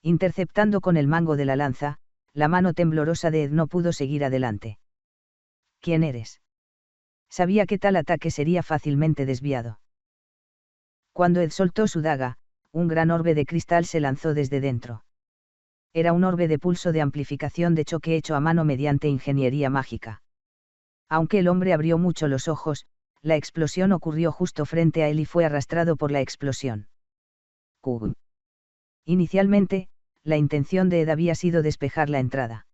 Interceptando con el mango de la lanza, la mano temblorosa de Ed no pudo seguir adelante. ¿Quién eres? Sabía que tal ataque sería fácilmente desviado. Cuando Ed soltó su daga, un gran orbe de cristal se lanzó desde dentro. Era un orbe de pulso de amplificación de choque hecho a mano mediante ingeniería mágica. Aunque el hombre abrió mucho los ojos, la explosión ocurrió justo frente a él y fue arrastrado por la explosión. ¡Cug! Inicialmente, la intención de Ed había sido despejar la entrada.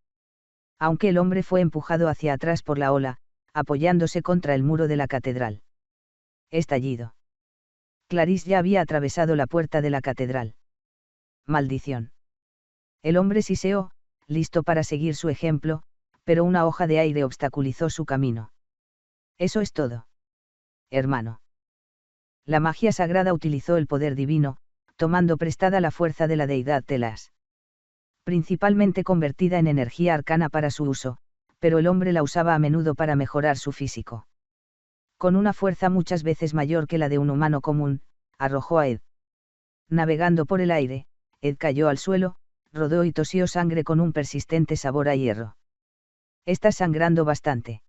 Aunque el hombre fue empujado hacia atrás por la ola, apoyándose contra el muro de la catedral. Estallido. Clarice ya había atravesado la puerta de la catedral. Maldición. El hombre siseó, listo para seguir su ejemplo, pero una hoja de aire obstaculizó su camino. Eso es todo. Hermano. La magia sagrada utilizó el poder divino, tomando prestada la fuerza de la deidad Telas. Principalmente convertida en energía arcana para su uso, pero el hombre la usaba a menudo para mejorar su físico. Con una fuerza muchas veces mayor que la de un humano común, arrojó a Ed. Navegando por el aire, Ed cayó al suelo, rodó y tosió sangre con un persistente sabor a hierro. Estás sangrando bastante.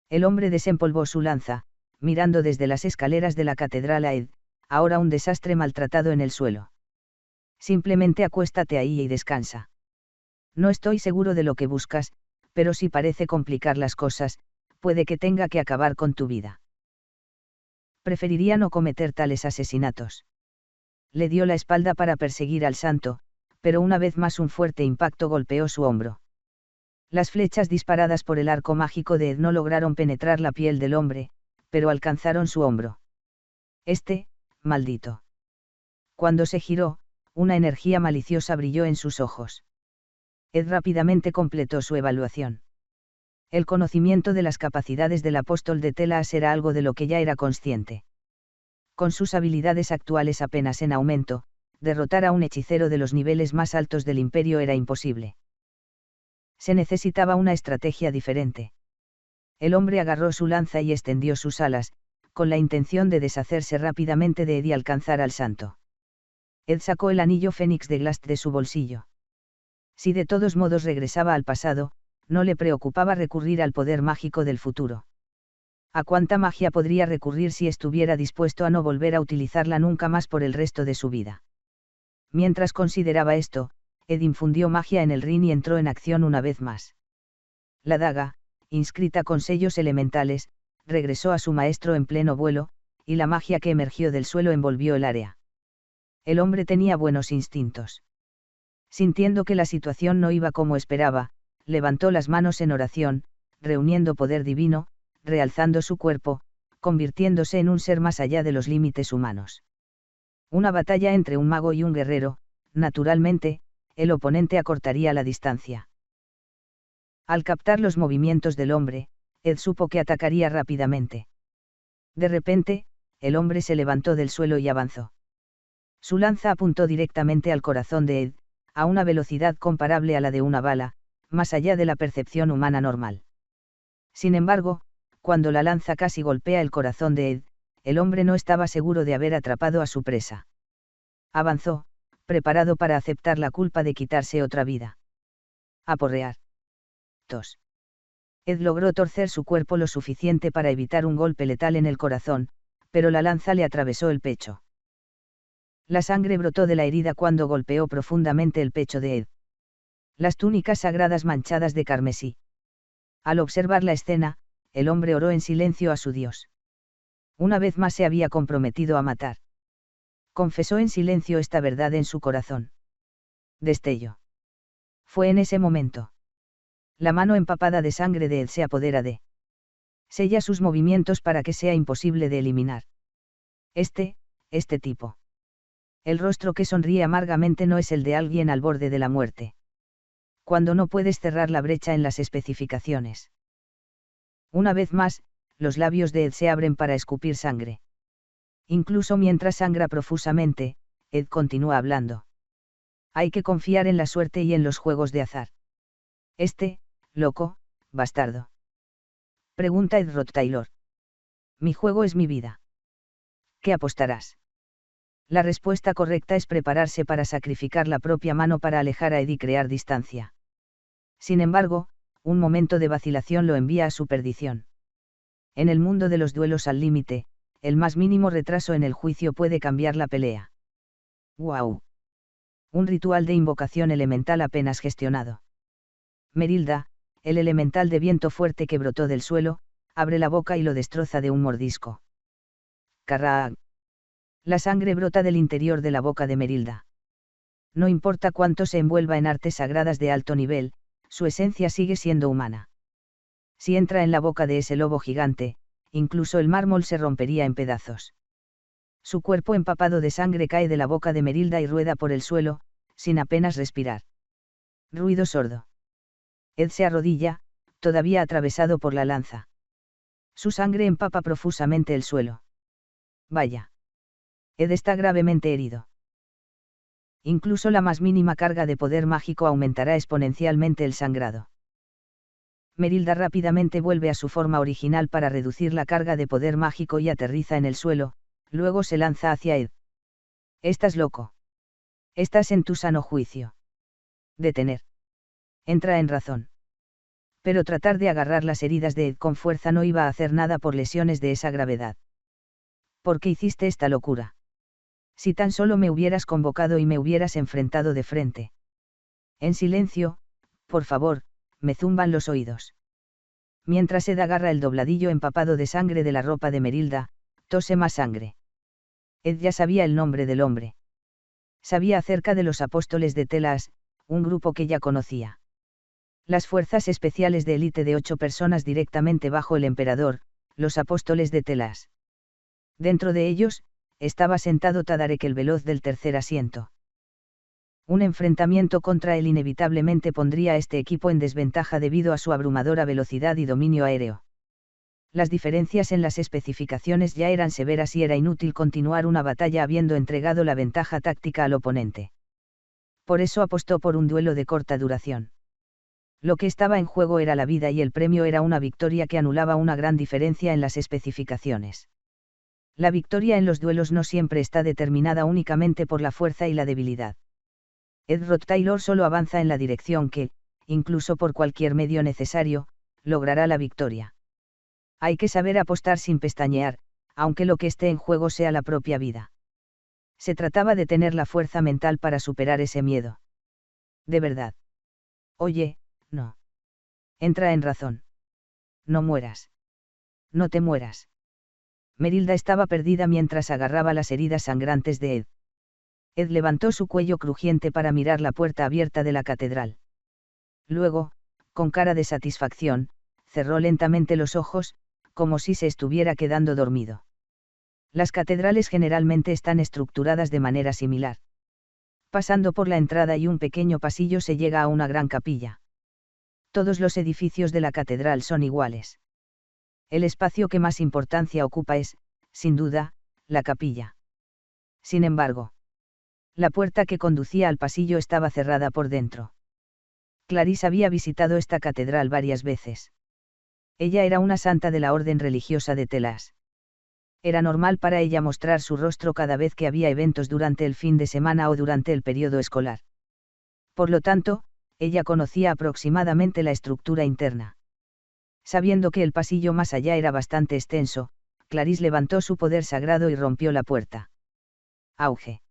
El hombre desempolvó su lanza, mirando desde las escaleras de la catedral a Ed, ahora un desastre maltratado en el suelo. Simplemente acuéstate ahí y descansa. No estoy seguro de lo que buscas, pero si parece complicar las cosas, puede que tenga que acabar con tu vida. Preferiría no cometer tales asesinatos. Le dio la espalda para perseguir al santo, pero una vez más un fuerte impacto golpeó su hombro. Las flechas disparadas por el arco mágico de Ed no lograron penetrar la piel del hombre, pero alcanzaron su hombro. Maldito. Cuando se giró, una energía maliciosa brilló en sus ojos. Ed rápidamente completó su evaluación. El conocimiento de las capacidades del apóstol de Telas era algo de lo que ya era consciente. Con sus habilidades actuales apenas en aumento, derrotar a un hechicero de los niveles más altos del imperio era imposible. Se necesitaba una estrategia diferente. El hombre agarró su lanza y extendió sus alas, con la intención de deshacerse rápidamente de Ed y alcanzar al santo. Ed sacó el anillo Fénix de Glast de su bolsillo. Si de todos modos regresaba al pasado, no le preocupaba recurrir al poder mágico del futuro. ¿A cuánta magia podría recurrir si estuviera dispuesto a no volver a utilizarla nunca más por el resto de su vida? Mientras consideraba esto, Ed infundió magia en el rin y entró en acción una vez más. La daga, inscrita con sellos elementales, regresó a su maestro en pleno vuelo, y la magia que emergió del suelo envolvió el área. El hombre tenía buenos instintos. Sintiendo que la situación no iba como esperaba, levantó las manos en oración, reuniendo poder divino, realzando su cuerpo, convirtiéndose en un ser más allá de los límites humanos. Una batalla entre un mago y un guerrero, naturalmente, el oponente acortaría la distancia. Al captar los movimientos del hombre, Ed supo que atacaría rápidamente. De repente, el hombre se levantó del suelo y avanzó. Su lanza apuntó directamente al corazón de Ed, a una velocidad comparable a la de una bala, más allá de la percepción humana normal. Sin embargo, cuando la lanza casi golpea el corazón de Ed, el hombre no estaba seguro de haber atrapado a su presa. Avanzó, preparado para aceptar la culpa de quitarse otra vida. Aporrear. Tos. Ed logró torcer su cuerpo lo suficiente para evitar un golpe letal en el corazón, pero la lanza le atravesó el pecho. La sangre brotó de la herida cuando golpeó profundamente el pecho de Ed. Las túnicas sagradas manchadas de carmesí. Al observar la escena, el hombre oró en silencio a su Dios. Una vez más se había comprometido a matar. Confesó en silencio esta verdad en su corazón. Destello. Fue en ese momento. La mano empapada de sangre de Ed se apodera de. Sella sus movimientos para que sea imposible de eliminar. Este tipo. El rostro que sonríe amargamente no es el de alguien al borde de la muerte. Cuando no puedes cerrar la brecha en las especificaciones. Una vez más, los labios de Ed se abren para escupir sangre. Incluso mientras sangra profusamente, Ed continúa hablando. Hay que confiar en la suerte y en los juegos de azar. Loco, bastardo. Pregunta Ed Roth Taylor. Mi juego es mi vida. ¿Qué apostarás? La respuesta correcta es prepararse para sacrificar la propia mano para alejar a Ed y crear distancia. Sin embargo, un momento de vacilación lo envía a su perdición. En el mundo de los duelos al límite, el más mínimo retraso en el juicio puede cambiar la pelea. ¡Guau! Un ritual de invocación elemental apenas gestionado. Merilda, el elemental de viento fuerte que brotó del suelo, abre la boca y lo destroza de un mordisco. Carraag. La sangre brota del interior de la boca de Merilda. No importa cuánto se envuelva en artes sagradas de alto nivel, su esencia sigue siendo humana. Si entra en la boca de ese lobo gigante, incluso el mármol se rompería en pedazos. Su cuerpo empapado de sangre cae de la boca de Merilda y rueda por el suelo, sin apenas respirar. Ruido sordo. Ed se arrodilla, todavía atravesado por la lanza. Su sangre empapa profusamente el suelo. Vaya. Ed está gravemente herido. Incluso la más mínima carga de poder mágico aumentará exponencialmente el sangrado. Merilda rápidamente vuelve a su forma original para reducir la carga de poder mágico y aterriza en el suelo, luego se lanza hacia Ed. Estás loco. Estás en tu sano juicio. Detener. Entra en razón. Pero tratar de agarrar las heridas de Ed con fuerza no iba a hacer nada por lesiones de esa gravedad. ¿Por qué hiciste esta locura? Si tan solo me hubieras convocado y me hubieras enfrentado de frente. En silencio, por favor, me zumban los oídos. Mientras Ed agarra el dobladillo empapado de sangre de la ropa de Merilda, tose más sangre. Ed ya sabía el nombre del hombre. Sabía acerca de los apóstoles de Telas, un grupo que ya conocía. Las fuerzas especiales de élite de 8 personas directamente bajo el emperador, los apóstoles de Telas. Dentro de ellos, estaba sentado Tadarek el veloz del tercer asiento. Un enfrentamiento contra él inevitablemente pondría a este equipo en desventaja debido a su abrumadora velocidad y dominio aéreo. Las diferencias en las especificaciones ya eran severas y era inútil continuar una batalla habiendo entregado la ventaja táctica al oponente. Por eso apostó por un duelo de corta duración. Lo que estaba en juego era la vida y el premio era una victoria que anulaba una gran diferencia en las especificaciones. La victoria en los duelos no siempre está determinada únicamente por la fuerza y la debilidad. Ed Rod Taylor solo avanza en la dirección que, incluso por cualquier medio necesario, logrará la victoria. Hay que saber apostar sin pestañear, aunque lo que esté en juego sea la propia vida. Se trataba de tener la fuerza mental para superar ese miedo. De verdad. Oye, no. Entra en razón. No mueras. No te mueras. Merilda estaba perdida mientras agarraba las heridas sangrantes de Ed. Ed levantó su cuello crujiente para mirar la puerta abierta de la catedral. Luego, con cara de satisfacción, cerró lentamente los ojos, como si se estuviera quedando dormido. Las catedrales generalmente están estructuradas de manera similar. Pasando por la entrada y un pequeño pasillo se llega a una gran capilla. Todos los edificios de la catedral son iguales. El espacio que más importancia ocupa es, sin duda, la capilla. Sin embargo, la puerta que conducía al pasillo estaba cerrada por dentro. Clarice había visitado esta catedral varias veces. Ella era una santa de la orden religiosa de Telas. Era normal para ella mostrar su rostro cada vez que había eventos durante el fin de semana o durante el periodo escolar. Por lo tanto, ella conocía aproximadamente la estructura interna. Sabiendo que el pasillo más allá era bastante extenso, Clarice levantó su poder sagrado y rompió la puerta. Auge.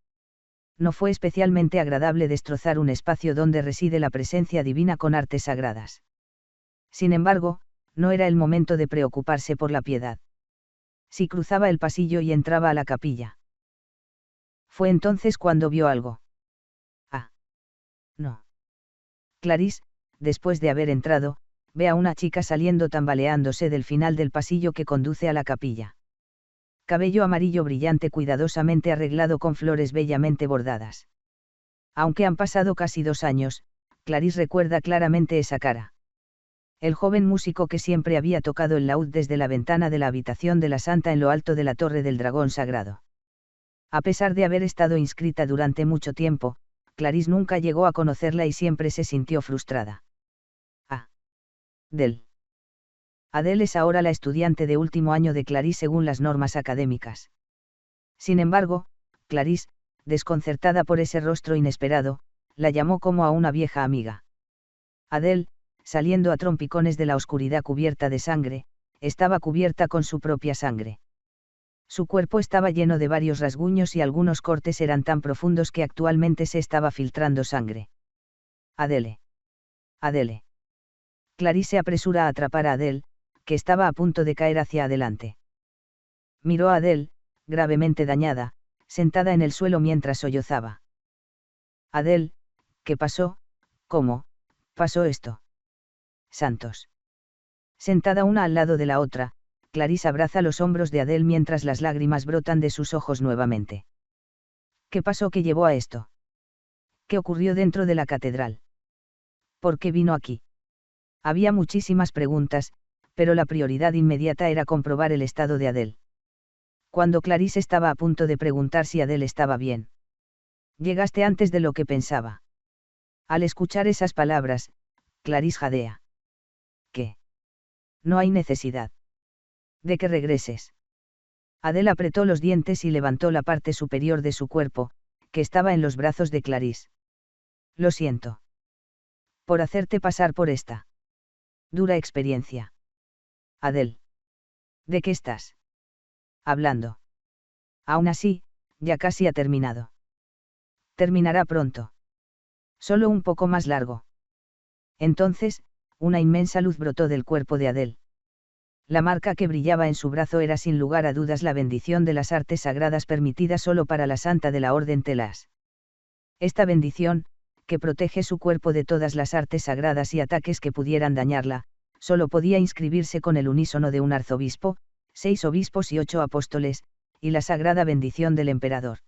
No fue especialmente agradable destrozar un espacio donde reside la presencia divina con artes sagradas. Sin embargo, no era el momento de preocuparse por la piedad. Si cruzaba el pasillo y entraba a la capilla. Fue entonces cuando vio algo. Ah. No. Clarice, después de haber entrado, ve a una chica saliendo tambaleándose del final del pasillo que conduce a la capilla. Cabello amarillo brillante cuidadosamente arreglado con flores bellamente bordadas. Aunque han pasado casi 2 años, Clarice recuerda claramente esa cara. El joven músico que siempre había tocado el laúd desde la ventana de la habitación de la santa en lo alto de la Torre del Dragón Sagrado. A pesar de haber estado inscrita durante mucho tiempo, Clarice nunca llegó a conocerla y siempre se sintió frustrada. Adele es ahora la estudiante de último año de Clarice según las normas académicas. Sin embargo, Clarice, desconcertada por ese rostro inesperado, la llamó como a una vieja amiga. Adele, saliendo a trompicones de la oscuridad cubierta de sangre, estaba cubierta con su propia sangre. Su cuerpo estaba lleno de varios rasguños y algunos cortes eran tan profundos que actualmente se estaba filtrando sangre. Adele. Adele. Clarice se apresura a atrapar a Adele, que estaba a punto de caer hacia adelante. Miró a Adele, gravemente dañada, sentada en el suelo mientras sollozaba. Adele, ¿qué pasó? ¿Cómo pasó esto? Santos. Sentada una al lado de la otra, Clarice abraza los hombros de Adele mientras las lágrimas brotan de sus ojos nuevamente. ¿Qué pasó que llevó a esto? ¿Qué ocurrió dentro de la catedral? ¿Por qué vino aquí? Había muchísimas preguntas, pero la prioridad inmediata era comprobar el estado de Adele. Cuando Clarice estaba a punto de preguntar si Adele estaba bien. Llegaste antes de lo que pensaba. Al escuchar esas palabras, Clarice jadea. ¿Qué? No hay necesidad. De que regreses. Adele apretó los dientes y levantó la parte superior de su cuerpo, que estaba en los brazos de Clarice. Lo siento. Por hacerte pasar por esta dura experiencia. Adele. ¿De qué estás hablando? Aún así, ya casi ha terminado. Terminará pronto. Solo un poco más largo. Entonces, una inmensa luz brotó del cuerpo de Adele. La marca que brillaba en su brazo era sin lugar a dudas la bendición de las artes sagradas permitida solo para la santa de la Orden Telas. Esta bendición, que protege su cuerpo de todas las artes sagradas y ataques que pudieran dañarla, solo podía inscribirse con el unísono de un arzobispo, 6 obispos y 8 apóstoles, y la sagrada bendición del emperador.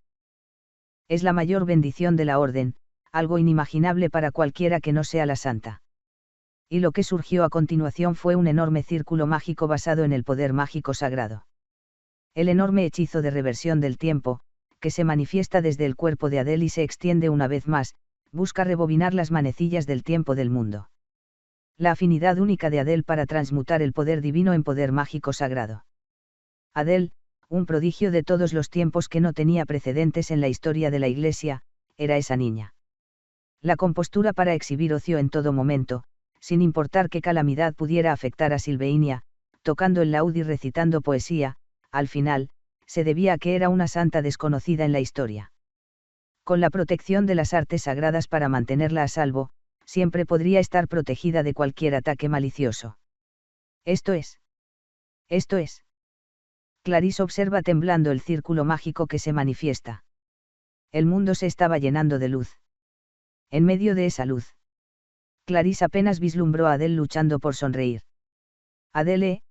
Es la mayor bendición de la orden, algo inimaginable para cualquiera que no sea la santa. Y lo que surgió a continuación fue un enorme círculo mágico basado en el poder mágico sagrado. El enorme hechizo de reversión del tiempo, que se manifiesta desde el cuerpo de Adele y se extiende una vez más, busca rebobinar las manecillas del tiempo del mundo. La afinidad única de Adele para transmutar el poder divino en poder mágico sagrado. Adele, un prodigio de todos los tiempos que no tenía precedentes en la historia de la Iglesia, era esa niña. La compostura para exhibir ocio en todo momento, sin importar qué calamidad pudiera afectar a Silveinia, tocando el laúd y recitando poesía, al final, se debía a que era una santa desconocida en la historia. Con la protección de las artes sagradas para mantenerla a salvo, siempre podría estar protegida de cualquier ataque malicioso. Esto es. Clarisse observa temblando el círculo mágico que se manifiesta. El mundo se estaba llenando de luz. En medio de esa luz, Clarisse apenas vislumbró a Adele luchando por sonreír. Adele.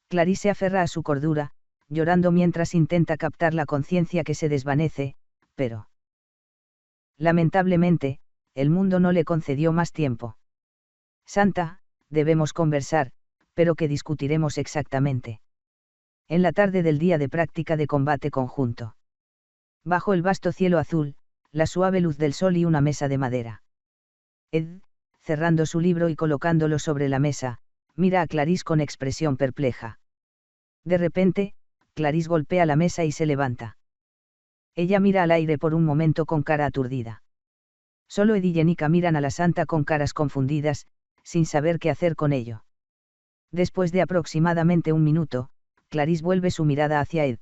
Clarisse se aferra a su cordura, llorando mientras intenta captar la conciencia que se desvanece, pero... Lamentablemente, el mundo no le concedió más tiempo. Santa, debemos conversar, pero ¿qué discutiremos exactamente? En la tarde del día de práctica de combate conjunto. Bajo el vasto cielo azul, la suave luz del sol y una mesa de madera. Ed, cerrando su libro y colocándolo sobre la mesa, mira a Clarisse con expresión perpleja. De repente, Clarisse golpea la mesa y se levanta. Ella mira al aire por un momento con cara aturdida. Solo Ed y Jenica miran a la santa con caras confundidas, sin saber qué hacer con ello. Después de aproximadamente un minuto, Clarisse vuelve su mirada hacia Ed.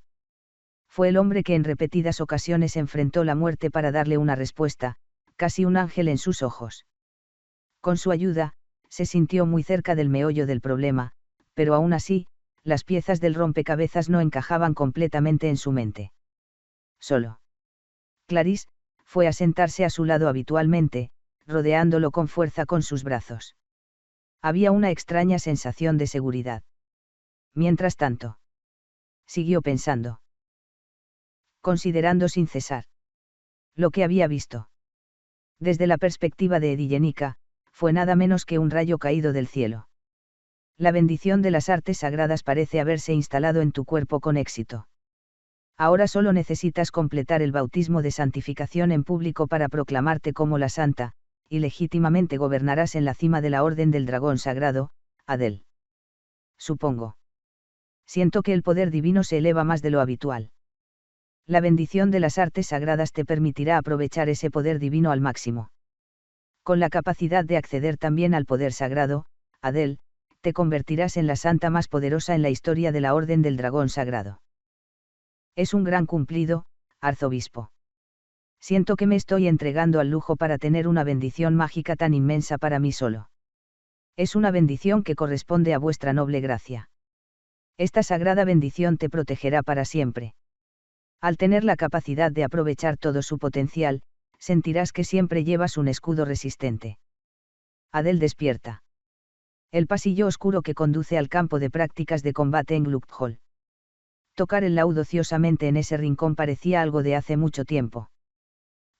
Fue el hombre que en repetidas ocasiones enfrentó la muerte para darle una respuesta, casi un ángel en sus ojos. Con su ayuda, se sintió muy cerca del meollo del problema, pero aún así, las piezas del rompecabezas no encajaban completamente en su mente. Solo. Clarisse fue a sentarse a su lado habitualmente, rodeándolo con fuerza con sus brazos. Había una extraña sensación de seguridad. Mientras tanto, siguió pensando. Considerando sin cesar lo que había visto. Desde la perspectiva de Ed y Jenica, fue nada menos que un rayo caído del cielo. La bendición de las artes sagradas parece haberse instalado en tu cuerpo con éxito. Ahora solo necesitas completar el bautismo de santificación en público para proclamarte como la santa, y legítimamente gobernarás en la cima de la Orden del Dragón Sagrado, Adele. Supongo. Siento que el poder divino se eleva más de lo habitual. La bendición de las artes sagradas te permitirá aprovechar ese poder divino al máximo. Con la capacidad de acceder también al poder sagrado, Adele, te convertirás en la santa más poderosa en la historia de la Orden del Dragón Sagrado. Es un gran cumplido, arzobispo. Siento que me estoy entregando al lujo para tener una bendición mágica tan inmensa para mí solo. Es una bendición que corresponde a vuestra noble gracia. Esta sagrada bendición te protegerá para siempre. Al tener la capacidad de aprovechar todo su potencial, sentirás que siempre llevas un escudo resistente. Adele despierta. El pasillo oscuro que conduce al campo de prácticas de combate en Gluckhall. Tocar el laúd ociosamente en ese rincón parecía algo de hace mucho tiempo.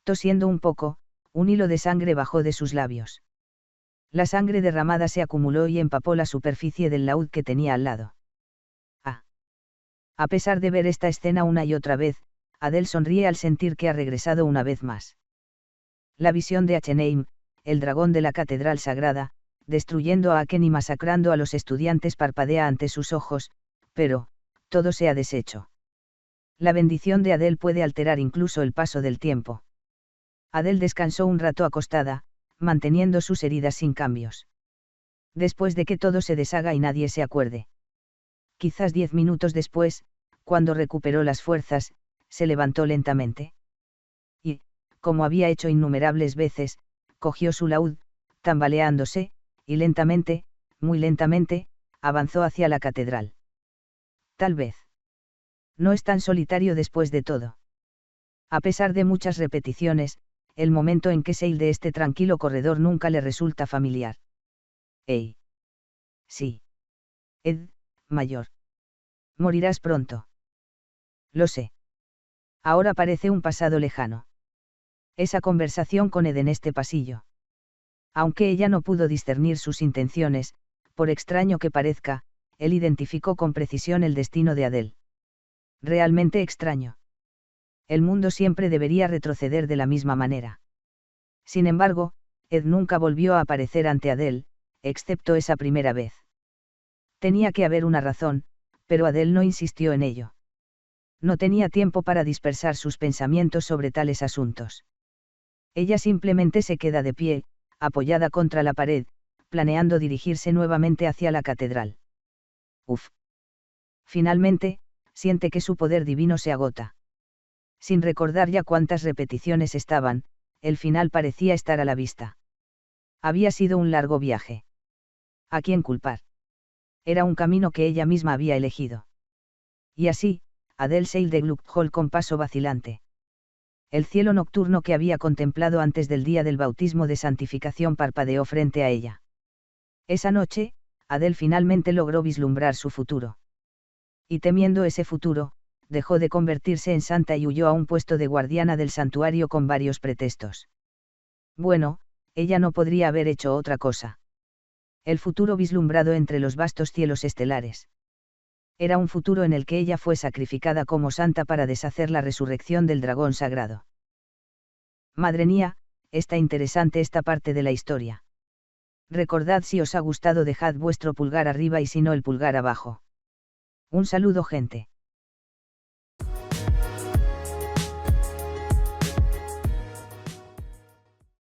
Tosiendo un poco, un hilo de sangre bajó de sus labios. La sangre derramada se acumuló y empapó la superficie del laúd que tenía al lado. A pesar de ver esta escena una y otra vez, Adele sonríe al sentir que ha regresado una vez más. La visión de Acheneim, el dragón de la catedral sagrada, destruyendo a Aken y masacrando a los estudiantes parpadea ante sus ojos, pero, todo se ha deshecho. La bendición de Adele puede alterar incluso el paso del tiempo. Adele descansó un rato acostada, manteniendo sus heridas sin cambios. Después de que todo se deshaga y nadie se acuerde. Quizás 10 minutos después, cuando recuperó las fuerzas, se levantó lentamente. Y, como había hecho innumerables veces, cogió su laúd, tambaleándose, y lentamente, muy lentamente, avanzó hacia la catedral. Tal vez. No es tan solitario después de todo. A pesar de muchas repeticiones, el momento en que sale de este tranquilo corredor nunca le resulta familiar. ¡Ey! Sí. Ed, mayor. Morirás pronto. Lo sé. Ahora parece un pasado lejano. Esa conversación con Ed en este pasillo. Aunque ella no pudo discernir sus intenciones, por extraño que parezca, él identificó con precisión el destino de Adele. Realmente extraño. El mundo siempre debería retroceder de la misma manera. Sin embargo, Ed nunca volvió a aparecer ante Adele, excepto esa primera vez. Tenía que haber una razón, pero Adele no insistió en ello. No tenía tiempo para dispersar sus pensamientos sobre tales asuntos. Ella simplemente se queda de pie, apoyada contra la pared, planeando dirigirse nuevamente hacia la catedral. Uf. Finalmente, siente que su poder divino se agota. Sin recordar ya cuántas repeticiones estaban, el final parecía estar a la vista. Había sido un largo viaje. ¿A quién culpar? Era un camino que ella misma había elegido. Y así, Adele salió de Gluckhall con paso vacilante. El cielo nocturno que había contemplado antes del día del bautismo de santificación parpadeó frente a ella. Esa noche, Adele finalmente logró vislumbrar su futuro. Y temiendo ese futuro, dejó de convertirse en santa y huyó a un puesto de guardiana del santuario con varios pretextos. Bueno, ella no podría haber hecho otra cosa. El futuro vislumbrado entre los vastos cielos estelares. Era un futuro en el que ella fue sacrificada como santa para deshacer la resurrección del dragón sagrado. Madre mía, está interesante esta parte de la historia. Recordad, si os ha gustado, dejad vuestro pulgar arriba y si no, el pulgar abajo. Un saludo, gente.